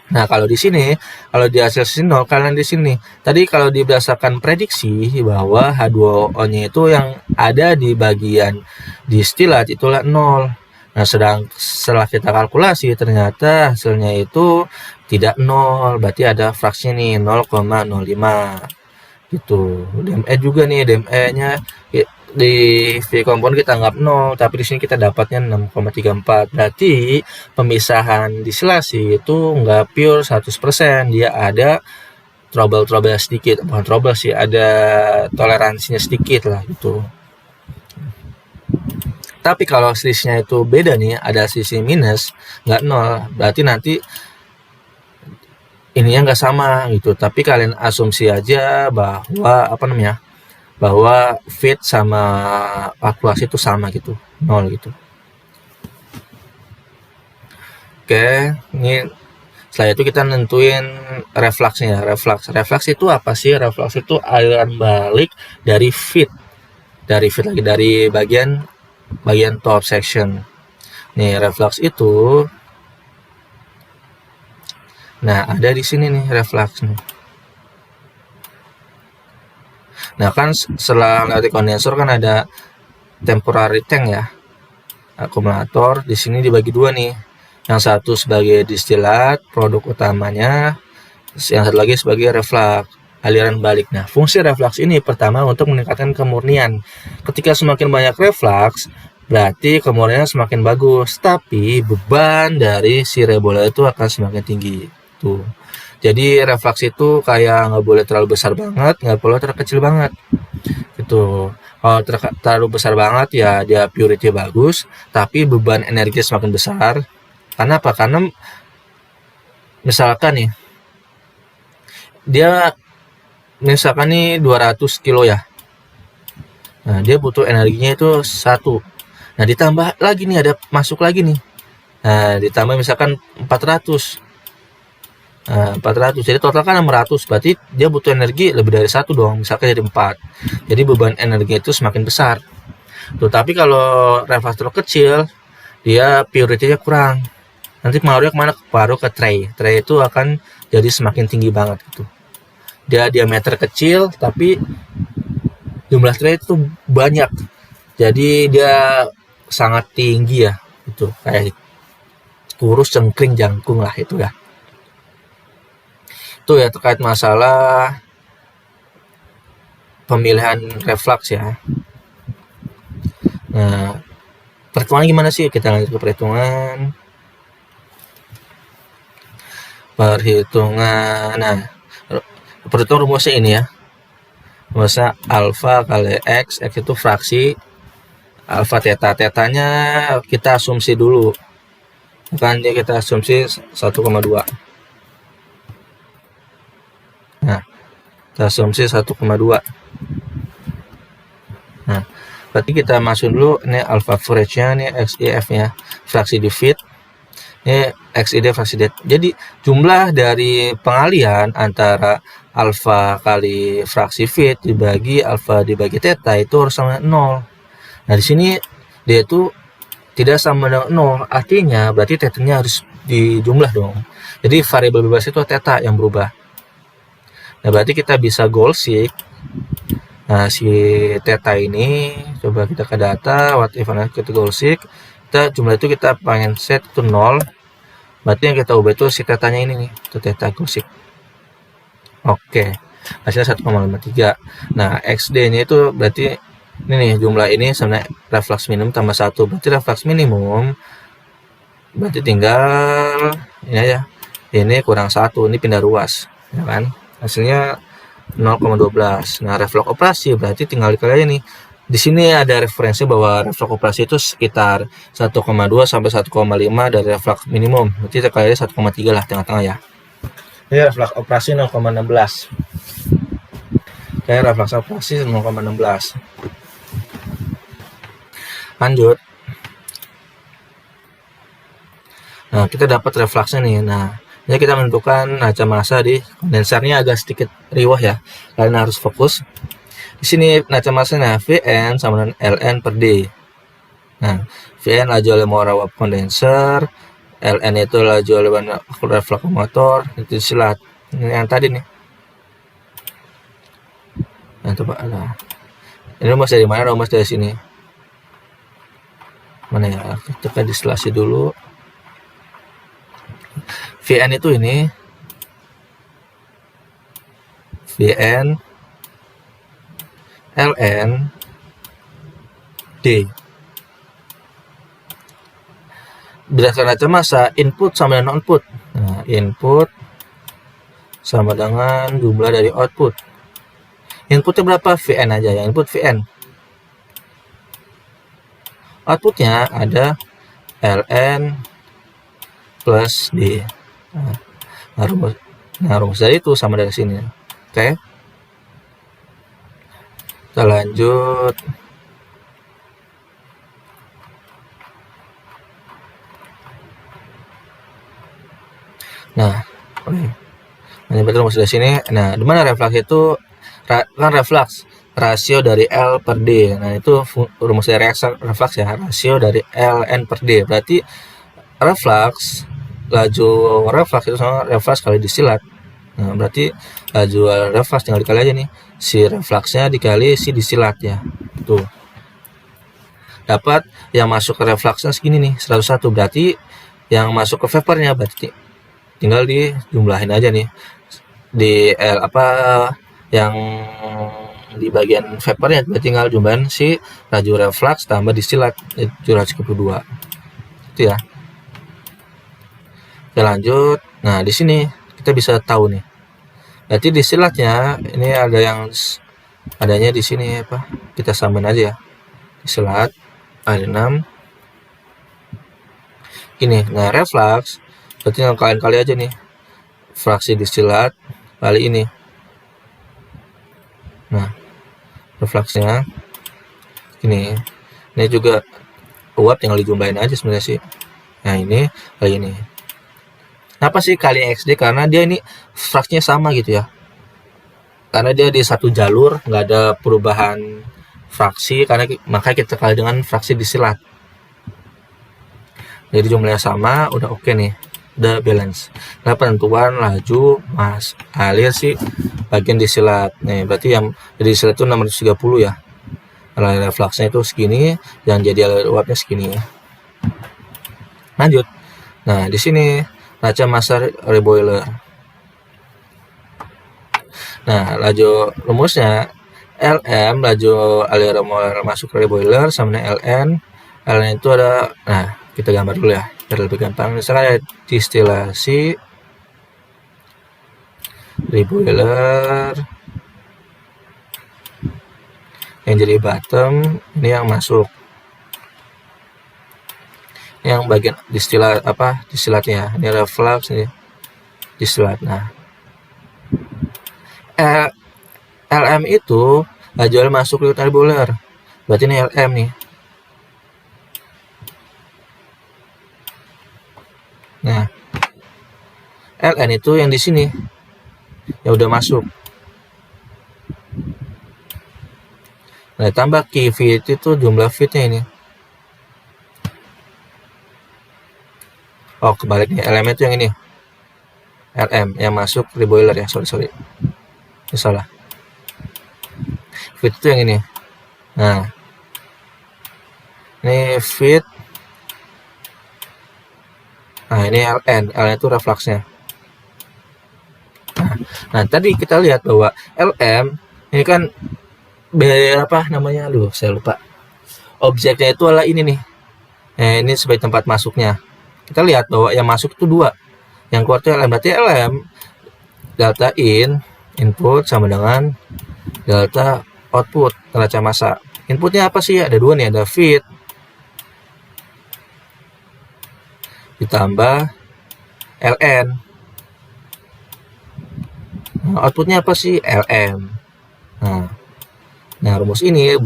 Nah, kalau di sini, kalau di hasil sini nol, kalian di sini. Tadi kalau berdasarkan prediksi bahwa H2O-nya itu yang ada di bagian distilat itulah nol. Nah, setelah kita kalkulasi ternyata hasilnya itu tidak nol, berarti ada fraksinya nih 0,05 gitu. DME juga nih, DME-nya di V compound kita anggap 0, tapi di sini kita dapatnya 6,34. Berarti pemisahan distilasi itu nggak pure 100%, dia ada trouble sedikit, bukan trouble sih, ada toleransinya sedikit lah gitu. Tapi kalau selisihnya itu beda nih, ada selisih minus, nggak nol, berarti nanti ininya nggak sama gitu. Tapi kalian asumsi aja bahwa bahwa fit sama kalkulasi itu sama gitu, nol gitu. Oke, ini setelah itu kita nentuin refluksnya. Reflux itu apa sih? Reflux itu aliran balik dari fit lagi dari bagian top section. Nih, reflux itu, nah ada di sini nih reflux nih. Nah kan setelah lewati kondensor kan ada temporary tank ya, akumulator. Di sini dibagi dua nih, yang satu sebagai distilat produk utamanya, yang satu lagi sebagai reflux aliran balik. Nah, fungsi reflux ini pertama untuk meningkatkan kemurnian. Ketika semakin banyak reflux, berarti kemurniannya semakin bagus, tapi beban dari si rebola itu akan semakin tinggi. Tuh. Jadi reflux itu kayak nggak boleh terlalu besar banget, nggak boleh terlalu kecil banget. Gitu. Kalau terlalu besar banget ya dia purity bagus, tapi beban energi semakin besar. Karena apa? Karena misalkan nih, dia misalkan nih 200 kilo ya. Nah, dia butuh energinya itu 1. Nah, ditambah lagi nih, ada masuk lagi nih. Nah, ditambah misalkan 400. Nah, 400. Jadi total kan 600. Berarti dia butuh energi lebih dari 1 dong. Misalkan jadi 4. Jadi beban energi itu semakin besar. Tuh, tapi kalau reflux terlalu kecil, dia purity-nya kurang. Nanti pengaruhnya kemana? Pengaruh ke tray. Tray itu akan jadi semakin tinggi banget gitu. Dia diameter kecil, tapi jumlah tray itu banyak. Jadi dia sangat tinggi ya. Itu kayak kurus, cengkring, jangkung lah itu ya. Itu ya terkait masalah pemilihan reflux ya. Nah, perhitungan gimana sih? Kita lanjut ke perhitungan. Nah, perhitungan rumusnya ini ya. Rumusnya alfa kali x itu fraksi alfa theta. Tetanya kita asumsi dulu. Kan dia kita asumsi 1,2. Nah, kita asumsi 1,2. Nah, berarti kita masuk dulu ini alpha average-nya, ini XIF-nya, fraksi di fit. Ini XID fraksi D. Jadi jumlah dari pengalian antara alfa kali fraksi fit dibagi alfa dibagi theta itu harus sama 0. Nah, di sini dia itu tidak sama dengan 0. Artinya berarti theta-nya harus dijumlah dong. Jadi variabel bebas itu theta yang berubah. Nah, berarti kita bisa goal seek. Nah, si theta ini coba kita ke data, what if kita goal seek. Kita jumlah itu kita pengen set itu 0. Berarti yang kita ubah itu si tetanya ini nih, itu theta goal seek. Oke. Hasilnya 1,53. Nah, XD-nya itu berarti ini nih, jumlah ini sebenarnya reflux minimum tambah 1. Berarti reflux minimum berarti tinggal ini aja. Ini kurang 1, ini pindah ruas. ya kan? Hasilnya 0,12. Nah, refleks operasi berarti tinggal dikali aja nih. Di sini ada referensi bahwa refleks operasi itu sekitar 1,2 sampai 1,5 dari refleks minimum. Berarti kita kali 1,3 lah tengah-tengah ya. Ini refleks operasi 0,16. Kayak refleks operasi 0,16. Lanjut. Nah, kita dapat refleksnya nih. Nah, ini kita menentukan naca massa di kondensernya agak sedikit riwah ya. Kalian harus fokus. Di sini naca massanya Vn sama dengan Ln per D. Nah, Vn laju oleh muara uap kondenser, Ln itu laju oleh refleks motor, itu silat. Ini yang tadi nih. Nah, coba. Nah, ini rumus dari mana? Rumus dari sini. Mana ya? Kita distilasi dulu. Vn itu ini Vn Ln D. Berdasarkan naca massa, input sama dengan output. Nah, input sama dengan jumlah dari output. Inputnya berapa? Vn aja ya, input Vn. Outputnya ada Ln plus D. Nah, rumus dari itu sama dari sini. Oke. Kita lanjut. Nah, ini berarti rumus dari sini. Nah, di mana refleks itu kan refleks rasio dari L per D. Nah, itu rumus dari refleks ya, rasio dari Ln per D. Berarti refleks laju refleks itu sama refleks kali disilat. Nah, berarti laju refleks tinggal dikali aja nih, si refleksnya dikali si disilat ya. Tuh, dapat yang masuk ke refleksnya segini nih, 101. Berarti yang masuk ke vapornya berarti tinggal dijumlahin aja nih di yang di bagian vapornya, berarti tinggal jumlahin si laju refleks tambah disilat 732 itu ya. Kita lanjut. Nah, di sini kita bisa tahu nih. Berarti disilatnya ini ada yang adanya di sini apa? Kita samain aja ya. Disilat ada 6. Ini. Nah, refleks berarti yang kalian kali aja nih. Fraksi disilat kali ini. Nah, refleksnya ini. Ini juga uap tinggal dijumlahin aja sebenarnya sih. Nah, ini kali ini. Kenapa sih kali XD? Karena dia ini fraksinya sama gitu ya. Karena dia di satu jalur, nggak ada perubahan fraksi, karena makanya kita kali dengan fraksi disilat. Jadi jumlahnya sama, udah oke nih, udah balance. Nah, penentuan laju mas alir sih bagian disilat. Nih, berarti yang jadi disilat itu 630 ya. Kalau refleksnya itu segini, yang jadi alir uapnya segini. Lanjut. Nah, di sini naca massa reboiler. Nah, laju rumusnya Lm laju aliran masuk ke reboiler sama dengan Ln. Ln itu ada, nah kita gambar dulu ya biar lebih gampang. Misalkan ada distilasi reboiler yang jadi bottom, ini yang masuk. Yang bagian distilat disilatnya, ini refleks ini disilat. Nah, Lm itu laju masuk ke reboiler, berarti ini Lm nih. Nah, Ln itu yang di sini yang udah masuk. Nah, tambah Q fit itu jumlah fitnya ini. Oh, kebalik nih, Lm itu yang ini. Lm yang masuk reboiler ya, sorry. Ini salah. Fit itu yang ini. Nah, ini fit. Nah, ini Ln itu refleksnya. Nah, tadi kita lihat bahwa Lm ini kan saya lupa. Objeknya itu adalah ini nih. Nah, ini sebagai tempat masuknya. Kita lihat bahwa yang masuk itu 2. Yang keluar itu Lm. Berarti Lm delta input sama dengan delta output neraca massa. Inputnya apa sih? Ada dua nih, ada feed ditambah ln. Nah, outputnya apa sih? Lm. Nah, rumus ini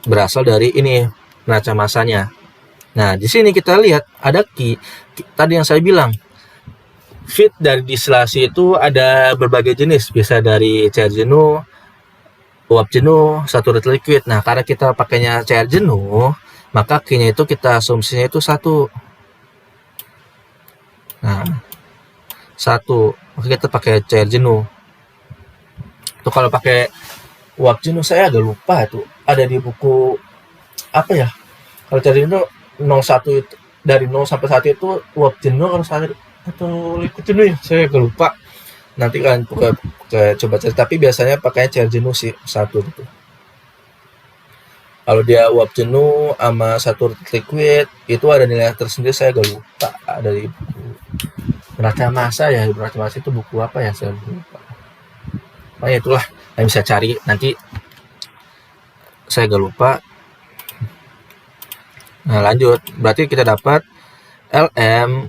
berasal dari ini neraca massanya. Nah, di sini kita lihat ada tadi yang saya bilang, feed dari distilasi itu ada berbagai jenis, bisa dari cair jenuh, uap jenuh, saturated liquid. Nah, karena kita pakainya cair jenuh, maka Q-nya itu kita asumsinya itu 1. Nah, 1. Maka kita pakai cair jenuh. Itu kalau pakai uap jenuh saya agak lupa itu. Ada di buku apa ya? Kalau cair jenuh 01 itu, dari 0 sampai 1 itu uap jenuh kalau saya atau liquid jenuh ya, saya agak lupa. Nanti kalian coba cari, tapi biasanya pakainya cair jenuh sih 1 gitu. Kalau dia uap jenuh sama saturated liquid itu ada nilai tersendiri, saya agak lupa. Ada di buku neraca massa ya, neraca massa itu buku apa ya, saya lupa. Makanya itulah, kalian bisa cari nanti, saya agak lupa. Nah, lanjut, berarti kita dapat ln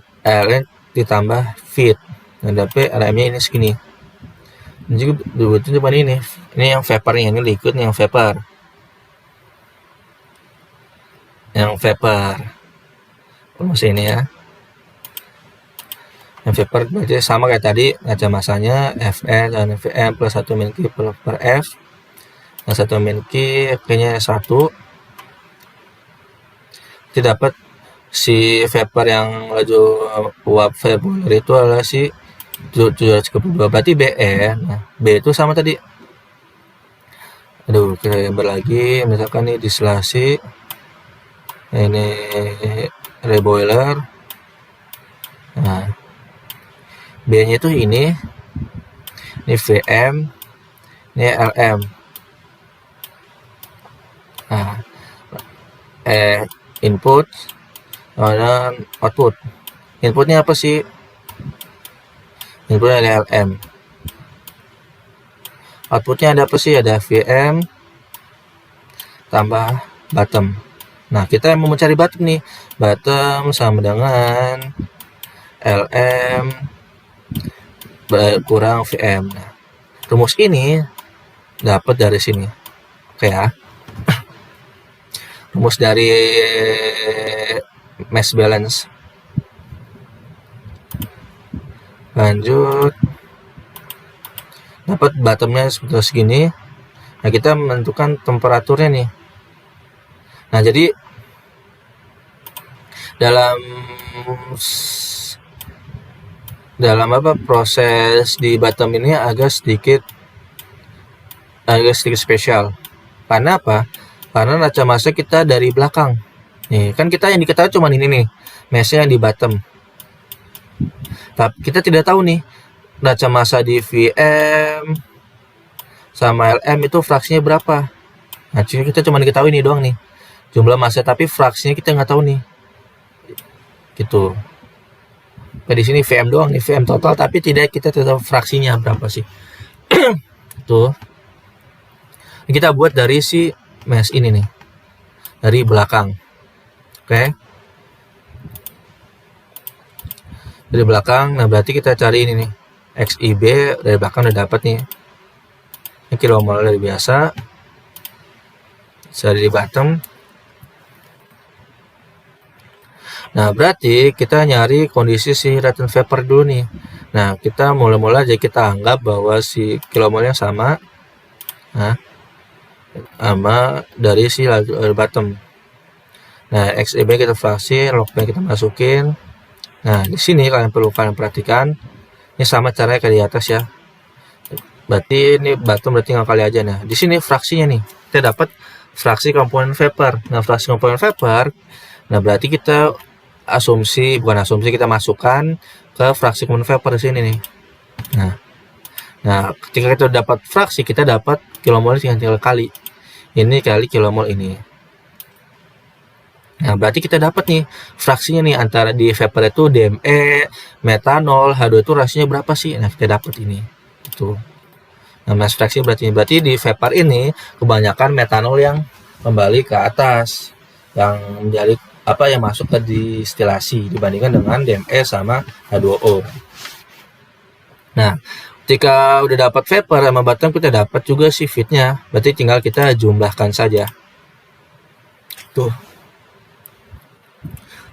ditambah feed. Nah, dapat lm-nya ini segini. Ini juga dibutuhin cuma ini yang vapornya, ini liquid, yang vapor. Rumus ini ya. Yang vapor berarti sama kayak tadi, neraca massanya Fn dan Vm plus 1 min Q per F. Nah, 1 min Q, Q-nya 1. Kita dapat si vapor yang laju uap boiler itu adalah si 732, berarti Be. Nah, B itu sama tadi. Aduh, kita gambar lagi, misalkan nih distilasi, ini reboiler. Nah, B-nya itu ini Vm, ini Lm. Nah, input dan output. Inputnya apa sih? Inputnya ada Lm. Outputnya ada apa sih? Ada Vm tambah bottom. Nah, kita mau mencari bottom nih. Bottom sama dengan Lm kurang Vm. Nah, rumus ini dapat dari sini. Oke ya. Rumus dari mass balance. Lanjut, dapat bottomnya seperti segini. Nah, kita menentukan temperaturnya nih. Nah, jadi dalam apa proses di bottom ini agak sedikit spesial. Karena apa? Karena neraca massa kita dari belakang. Nih, kan kita yang diketahui cuma ini nih, massa yang di bottom. Tapi kita tidak tahu nih neraca massa di Vm sama Lm itu fraksinya berapa. Nah, kita cuma diketahui nih doang nih, jumlah massa, tapi fraksinya kita nggak tahu nih. Gitu. Nah, di sini Vm doang nih, Vm total, tapi kita tahu fraksinya berapa sih. Tuh. Kita buat dari si mesh ini nih, dari belakang. Oke. Dari belakang. Nah, berarti kita cari ini nih, XIB dari belakang udah dapat nih. Ini kilomol dari biasa. Cari di bottom. Nah, berarti kita nyari kondisi si latent vapor dulu nih. Nah, kita mulai-mulai aja kita anggap bahwa si kilomolnya sama. Nah, sama dari si bottom. Nah, XIB kita fraksi, lognya kita masukin. Nah, di sini kalian perhatikan, ini sama caranya kayak di atas ya. Berarti ini bottom berarti tinggal kali aja. Nah, di sini fraksinya nih, kita dapat fraksi komponen vapor. Nah, fraksi komponen vapor, nah berarti kita kita masukkan ke fraksi komponen vapor di sini nih. Nah, ketika kita dapat fraksi, kita dapat kilomol tinggal kali. Ini kali kilomol ini. Nah, berarti kita dapat nih fraksinya nih antara di vapor itu DME, metanol, H2 itu rasionya berapa sih? Nah, kita dapat ini. Itu. Nah, mass fraksi berarti di vapor ini kebanyakan metanol yang kembali ke atas, yang menjadi apa yang masuk ke distilasi dibandingkan dengan DME sama H2O. Nah, ketika udah dapat vapor sama bottom, kita dapat juga si fitnya. Berarti tinggal kita jumlahkan saja. Tuh.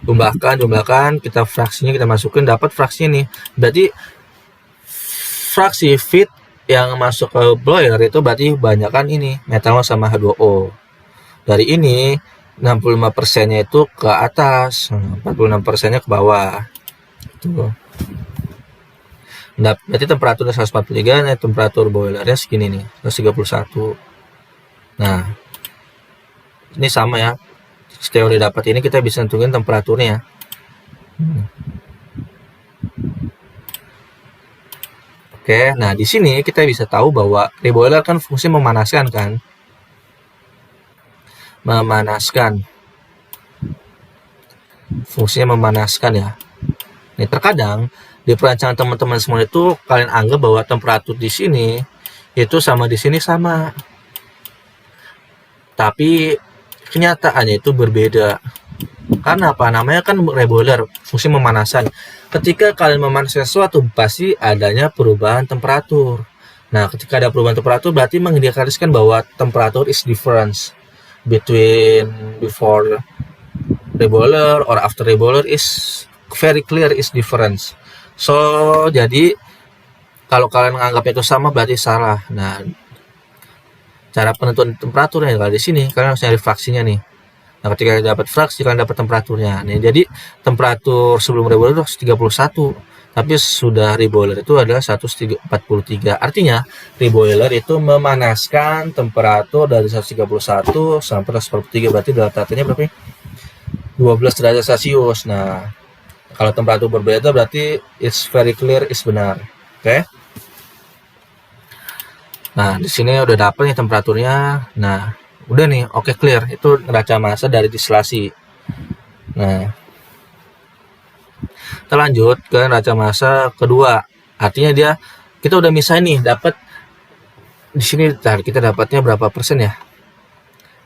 Jumlahkan, kita fraksinya kita masukin, dapat fraksinya nih. Berarti fraksi fit yang masuk ke boiler itu berarti banyakkan ini metanol sama H2O. Dari ini 65%-nya itu ke atas, 46%-nya ke bawah. Tuh. Nah, berarti temperaturnya 143, nah temperatur boilernya segini nih, 131. Nah, ini sama ya. Setelah udah dapat ini, kita bisa nentuin temperaturnya. Oke, nah di sini kita bisa tahu bahwa reboiler kan fungsi memanaskan kan, fungsinya memanaskan ya. Nih terkadang di perancangan teman-teman semua itu kalian anggap bahwa temperatur di sini itu sama di sini sama, tapi kenyataannya itu berbeda. Karena apa? Namanya kan reboiler, fungsi pemanasan. Ketika kalian memanaskan sesuatu, pasti adanya perubahan temperatur. Nah, ketika ada perubahan temperatur, berarti mengindikasikan bahwa temperatur is difference between before reboiler or after reboiler is very clear is difference. So, jadi kalau kalian menganggap itu sama berarti salah. Nah, cara penentuan temperaturnya kalau di sini kalian harus nyari fraksinya nih. Nah, ketika dapat fraksi kalian dapat temperaturnya. Nih, jadi temperatur sebelum reboiler itu 131, tapi sudah reboiler itu adalah 143. Artinya reboiler itu memanaskan temperatur dari 131 sampai 143, berarti delta-nya berapa? 12 derajat Celcius. Nah, kalau temperatur berbeda berarti it's very clear is benar. Oke? Nah, di sini udah dapet nih temperaturnya. Nah, udah nih, oke clear. Itu neraca massa dari distilasi. Nah, kita lanjut ke neraca massa kedua. Artinya kita udah misalnya nih dapat di sini kita dapatnya berapa persen ya?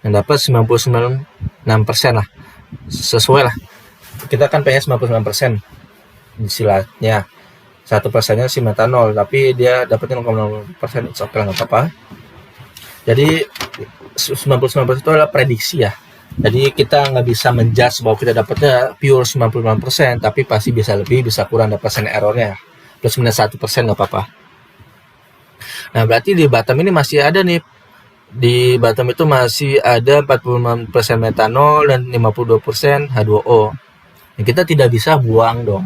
Yang dapat 99,6% lah. Sesuai lah. Kita kan pengen 99% distilasinya. 1%-nya si metanol, tapi dia dapatnya 0,0%, oke lah, nggak apa-apa. Jadi 99% itu adalah prediksi ya. Jadi kita nggak bisa menjudge bahwa kita dapatnya pure 99%, tapi pasti bisa lebih, bisa kurang, ada persen errornya. Plus minus 1% nggak apa-apa. Nah, berarti di bottom ini masih ada nih. Di bottom itu masih ada 46% metanol dan 52% H2O. Nah, kita tidak bisa buang dong.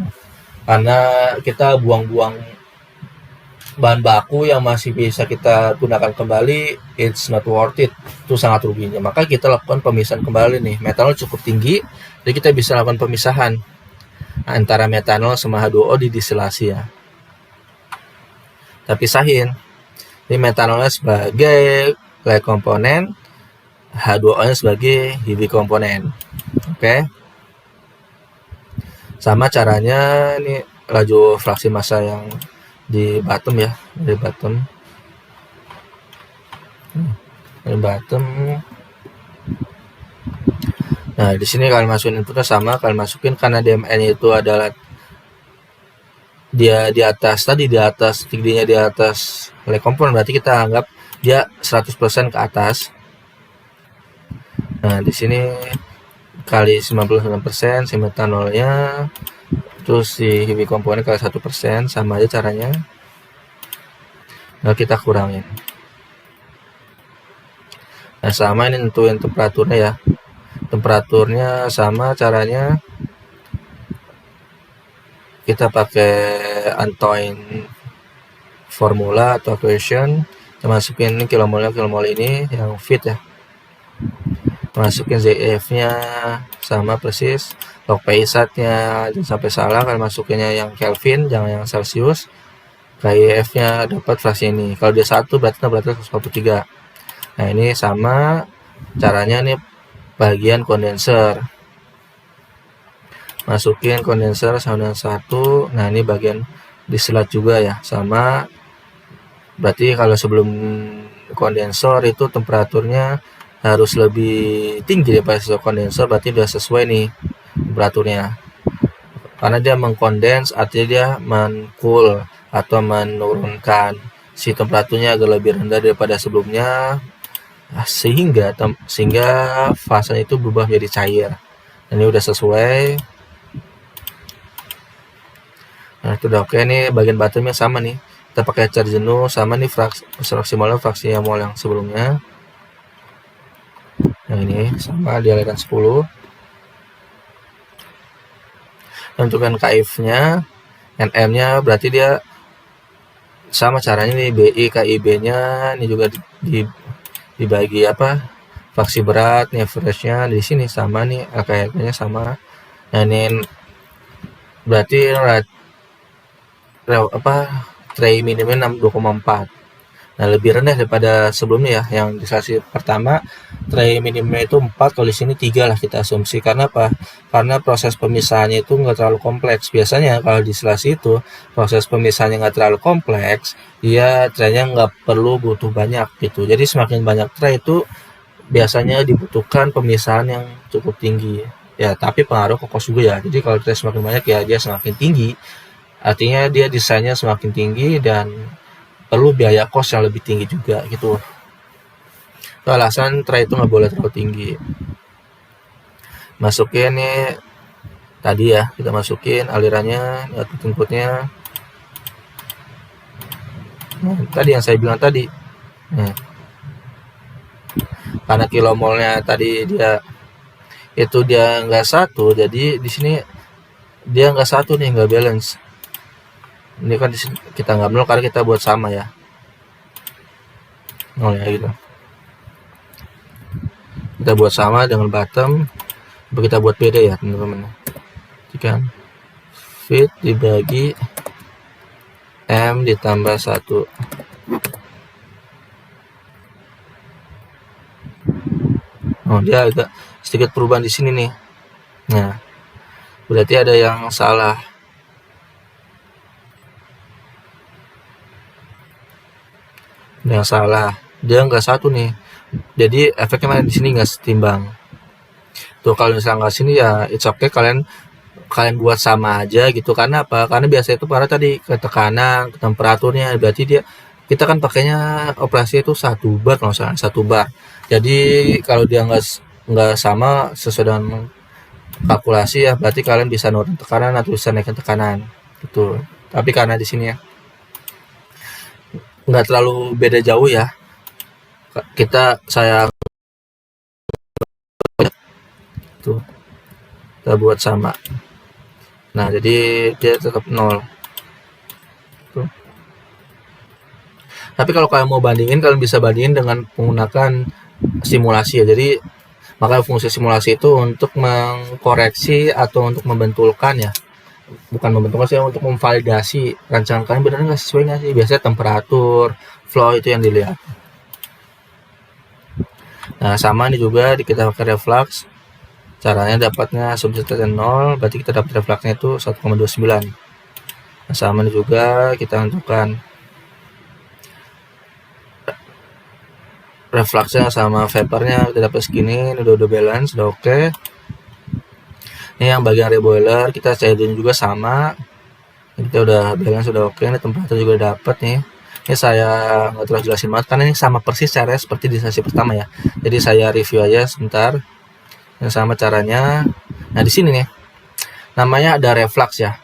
Karena kita buang-buang bahan baku yang masih bisa kita gunakan kembali, it's not worth it. Itu sangat ruginya. Maka kita lakukan pemisahan kembali nih. Metanol cukup tinggi, jadi kita bisa lakukan pemisahan antara metanol sama H2O di distilasi ya. Kita pisahin. Ini metanolnya sebagai clay komponen, H2O-nya sebagai heavy komponen. Oke. Sama caranya ini laju fraksi massa yang di bottom ya, dari bottom. Nah, di sini kalian masukin inputnya sama, kalian masukin karena DMN itu adalah dia di atas tadi, di atas tingginya di atas clay komponen, berarti kita anggap dia 100% ke atas. Nah, di sini kali 99% si metanolnya, terus si heavy komponen kali 1%, sama aja caranya. Nah, kita kurangin. Nah, sama ini nentuin temperaturnya ya. Temperaturnya sama caranya. Kita pakai Antoine formula atau equation. Kita masukin kilomolnya kilomol ini yang fit ya. Masukin ZF-nya sama persis, log PISAT-nya jangan sampai salah, kalian masukinnya yang Kelvin, jangan yang Celsius. KIF-nya dapat fraksi ini. Kalau dia 1 berarti 143. Nah, ini sama caranya nih bagian kondenser. masukin kondenser sama dengan 1. Nah ini bagian distillate juga ya, sama. Berarti kalau sebelum kondensor itu temperaturnya harus lebih tinggi daripada kondensor, berarti udah sesuai nih temperaturnya. Karena dia mengkondens, artinya dia mencool atau menurunkan si temperaturnya agak lebih rendah daripada sebelumnya, sehingga fase itu berubah menjadi cair. Ini udah sesuai. Nah itu udah oke nih. Bagian bottomnya sama nih, kita pakai cat jenuh, sama nih fraksi mol fraksi mol yang sebelumnya. Yang ini sama di aliran 10. Tentukan KIF-nya, NM-nya, berarti dia sama caranya nih, BI KIB-nya ini juga dibagi apa? Fraksi berat nih, average-nya di sini sama nih, LKR-nya sama. Nah ini berarti tray minimumnya 2,4. Nah lebih rendah daripada sebelumnya ya, yang distilasi pertama tray minimumnya itu 4, kalau di sini 3 lah kita asumsi. Karena apa? Karena proses pemisahannya itu nggak terlalu kompleks. Biasanya kalau distilasi itu proses pemisahannya nggak terlalu kompleks, dia traynya nggak perlu butuh banyak gitu. Jadi semakin banyak tray itu biasanya dibutuhkan pemisahan yang cukup tinggi ya, tapi pengaruh ke cost juga ya. Jadi kalau tray semakin banyak ya dia semakin tinggi, artinya dia desainnya semakin tinggi dan perlu biaya kos yang lebih tinggi juga gitu. Itu alasan tray itu nggak boleh terlalu tinggi. Masukin nih tadi ya, kita masukin alirannya, output inputnya. Nah, tadi yang saya bilang tadi, nah, karena kilomolnya tadi dia nggak satu, jadi di sini dia nggak satu nih, nggak balance. Ini kan kita nggak nol karena kita buat sama ya, nol ya gitu. Kita buat sama dengan bottom, kita buat beda ya teman-teman. Jika fit dibagi M ditambah 1. Oh dia agak sedikit perubahan di sini nih. Nah berarti ada yang salah. Dia nggak satu nih, jadi efeknya mana di sini nggak setimbang tuh. Kalau misalnya nggak sini ya it's okay, kalian buat sama aja gitu. Karena apa? Karena biasa itu karena tadi ke tekanan, ke temperaturnya, berarti kita kan pakainya operasi itu 1 bar kalau misalnya 1 bar. Jadi kalau dia nggak sama sesuai dengan kalkulasi ya, berarti kalian bisa nurunin tekanan atau bisa naikin tekanan gitu. Tapi karena di sini ya nggak terlalu beda jauh ya, saya tuh kita buat sama. Nah jadi dia tetap 0 tuh. Tapi kalau kalian mau bandingin, kalian bisa bandingin dengan menggunakan simulasi ya. Jadi maka fungsi simulasi itu untuk mengkoreksi atau untuk membentulkan ya, bukan membentukkan sih, untuk memvalidasi rancangan kalian benar nggak sesuai nggak sih. Biasanya temperatur, flow itu yang dilihat. Nah sama ini juga kita pakai reflux. Caranya dapatnya substitute 0, berarti kita dapat refluxnya itu 1,29. Nah sama ini juga kita tentukan refluxnya sama vapornya, kita dapat segini. Ini udah balance, udah oke. Ini yang bagian reboiler kita cairin juga sama, kita udah balance, udah oke. Ini temperatur juga dapat nih. Ini saya nggak terlalu jelasin banget karena ini sama persis caranya seperti di sesi pertama ya, jadi saya review aja sebentar yang sama caranya. Nah di sini nih namanya ada reflux ya,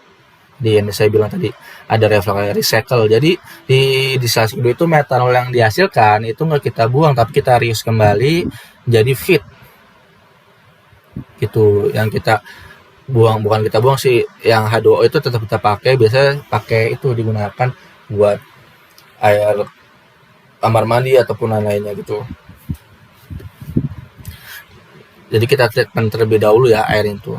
di yang saya bilang tadi ada reflux recycle. Jadi di sesi kedua itu metanol yang dihasilkan itu nggak kita buang, tapi kita reuse kembali jadi feed gitu. Yang kita buang, bukan kita buang sih, yang H2O itu tetap kita pakai. Biasanya pakai itu digunakan buat air kamar mandi ataupun lain-lainnya gitu. Jadi kita treatment terlebih dahulu ya air itu,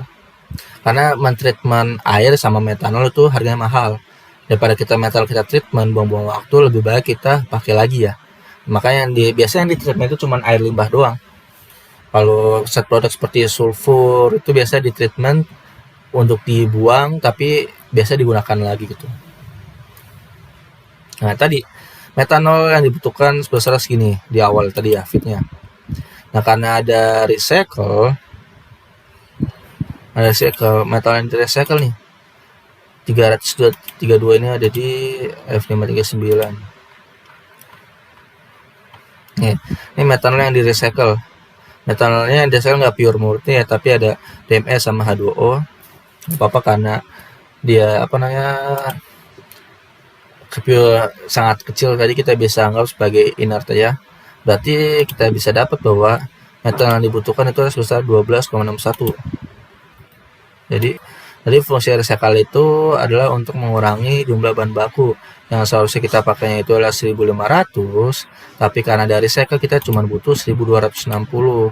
karena mentreatment air sama metanol itu harganya mahal. Daripada kita treatment buang-buang waktu, lebih baik kita pakai lagi ya. Makanya biasanya yang di treatment itu cuma air limbah doang. Kalau set produk seperti sulfur itu biasa di treatment untuk dibuang tapi biasa digunakan lagi gitu. Nah tadi metanol yang dibutuhkan sebesar segini di awal tadi ya fitnya. Nah karena ada recycle metal yang di recycle nih 332 ini ada di F539. Ini metanol yang di recycle. Metanolnya yang di recycle nggak pure murni ya, tapi ada DME sama H2O. Apa karena dia sangat kecil, tadi kita bisa anggap sebagai inert ya. Berarti kita bisa dapat bahwa metanol yang dibutuhkan itu sebesar 12,61. Jadi fungsi recycle itu adalah untuk mengurangi jumlah bahan baku yang seharusnya kita pakainya itu adalah 1500, tapi karena dari recycle kita cuma butuh 1260.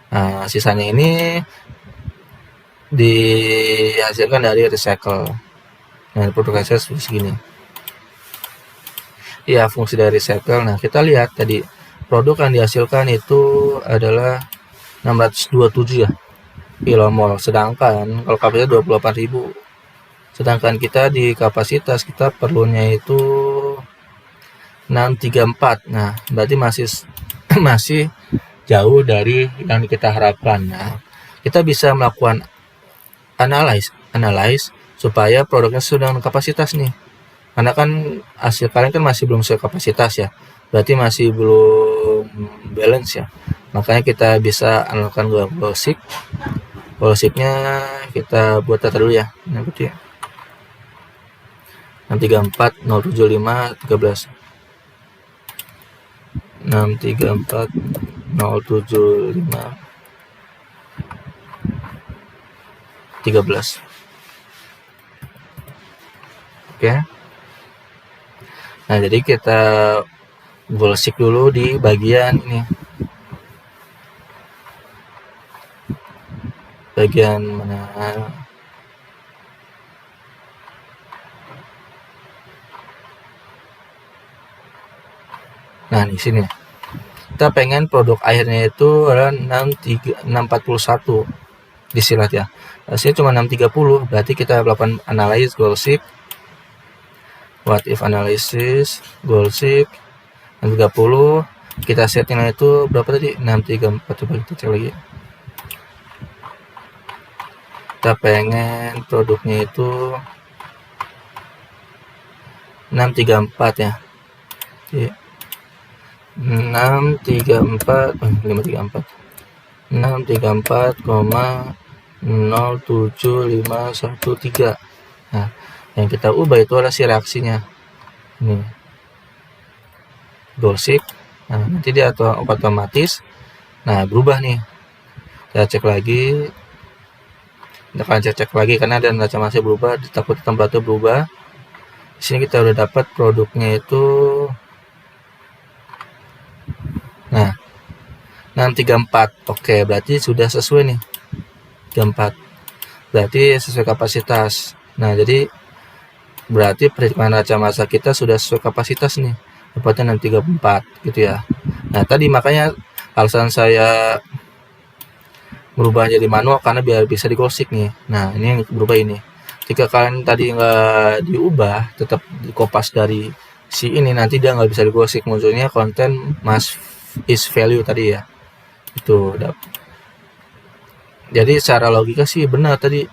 Nah, sisanya ini dihasilkan dari recycle. Nah, produk hasil segini. Ya, fungsi dari recycle. Nah, kita lihat tadi produk yang dihasilkan itu adalah 627 ya kilomol, sedangkan kalau kapasitas 28.000, sedangkan kita di kapasitas kita perlunya itu 634. Nah berarti masih jauh dari yang kita harapkan. Nah kita bisa melakukan analyze supaya produknya sesuai dengan kapasitas nih, karena kan hasil kalian kan masih belum sesuai kapasitas ya, berarti masih belum balance ya. Makanya kita bisa melakukan goal-sheet-nya kita buat data dulu ya. Nah, berarti 634 075 13 634 075 13. Oke. Nah, jadi kita goal-sheet dulu di bagian ini. Bagian mana? Nah, di sini kita pengen produk akhirnya itu adalah 641 disilat ya. Hasilnya cuma 630, berarti kita melakukan analysis goal sheet. What if analysis goal sheet 630, kita setting itu berapa tadi? 634. Coba kita cek lagi. Kita pengen produknya itu 634 ya. 634 07513. Nah, yang kita ubah itu adalah si reaksinya. Ini goal sheet. Nah, nanti dia otomatis berubah nih. Kita cek lagi. Kita akan cek lagi karena ada neraca masih berubah, takut temperatur berubah. Di sini kita udah dapat produknya itu 634. Oke, berarti sudah sesuai nih. 34. Berarti sesuai kapasitas. Nah, jadi berarti perhitungan neraca massa kita sudah sesuai kapasitas nih. Dapatnya 634 gitu ya. Nah, tadi makanya alasan saya merubah jadi manual karena biar bisa di goal-sheet nih. Nah, ini yang berubah ini. Jika kalian tadi nggak diubah, tetap dikopas dari si ini, nanti dia nggak bisa di goal-sheet, munculnya konten is value tadi ya. Itu. Jadi secara logika sih benar tadi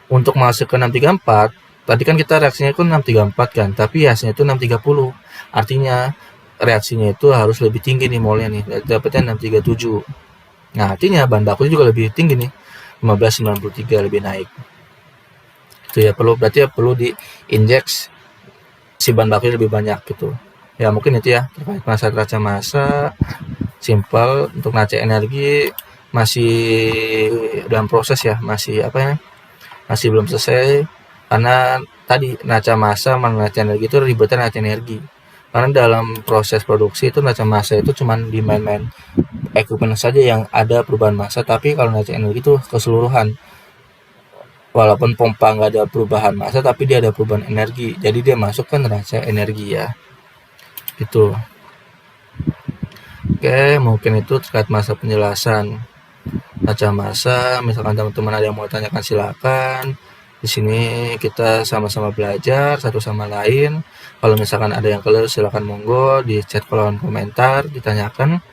untuk masuk ke 634. Tadi kan kita reaksinya itu 634 kan, tapi hasilnya itu 630. Artinya reaksinya itu harus lebih tinggi nih molnya nih. Dapatnya 637. Nah, artinya bahan bakunya juga lebih tinggi nih. 1593 lebih naik. Itu ya berarti perlu diinjek si bahan bakunya lebih banyak gitu. Ya mungkin itu ya terkait masalah neraca massa. Simpel. Untuk neraca energi masih dalam proses ya, masih belum selesai, karena tadi neraca massa sama neraca energi itu ribetnya neraca energi, karena dalam proses produksi itu neraca massa itu cuma di main equipment saja yang ada perubahan massa, tapi kalau neraca energi itu keseluruhan, walaupun pompa nggak ada perubahan massa tapi dia ada perubahan energi, jadi dia masuk ke neraca energi ya gitu. Oke, mungkin itu terkait masa penjelasan neraca massa. Misalkan teman-teman ada yang mau tanyakan silakan. Di sini kita sama-sama belajar satu sama lain. Kalau misalkan ada yang keliru silakan monggo di chat kolom komentar ditanyakan.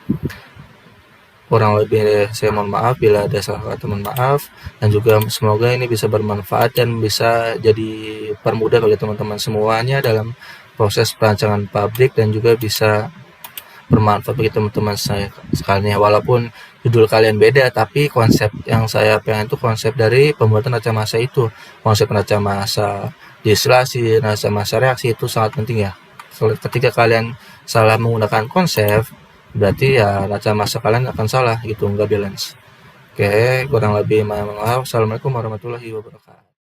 Kurang lebih saya mohon maaf bila ada salah kata, mohon maaf, dan juga semoga ini bisa bermanfaat dan bisa jadi permudah bagi teman-teman semuanya dalam proses perancangan pabrik, dan juga bisa bermanfaat bagi teman-teman saya sekalian. Walaupun judul kalian beda, tapi konsep yang saya pengen itu konsep dari pembuatan neraca massa itu. Konsep neraca massa distilasi, neraca massa reaksi itu sangat penting ya. Ketika kalian salah menggunakan konsep, berarti ya neraca massa kalian akan salah gitu, nggak balance. Oke, kurang lebih mohon maaf. Assalamualaikum warahmatullahi wabarakatuh.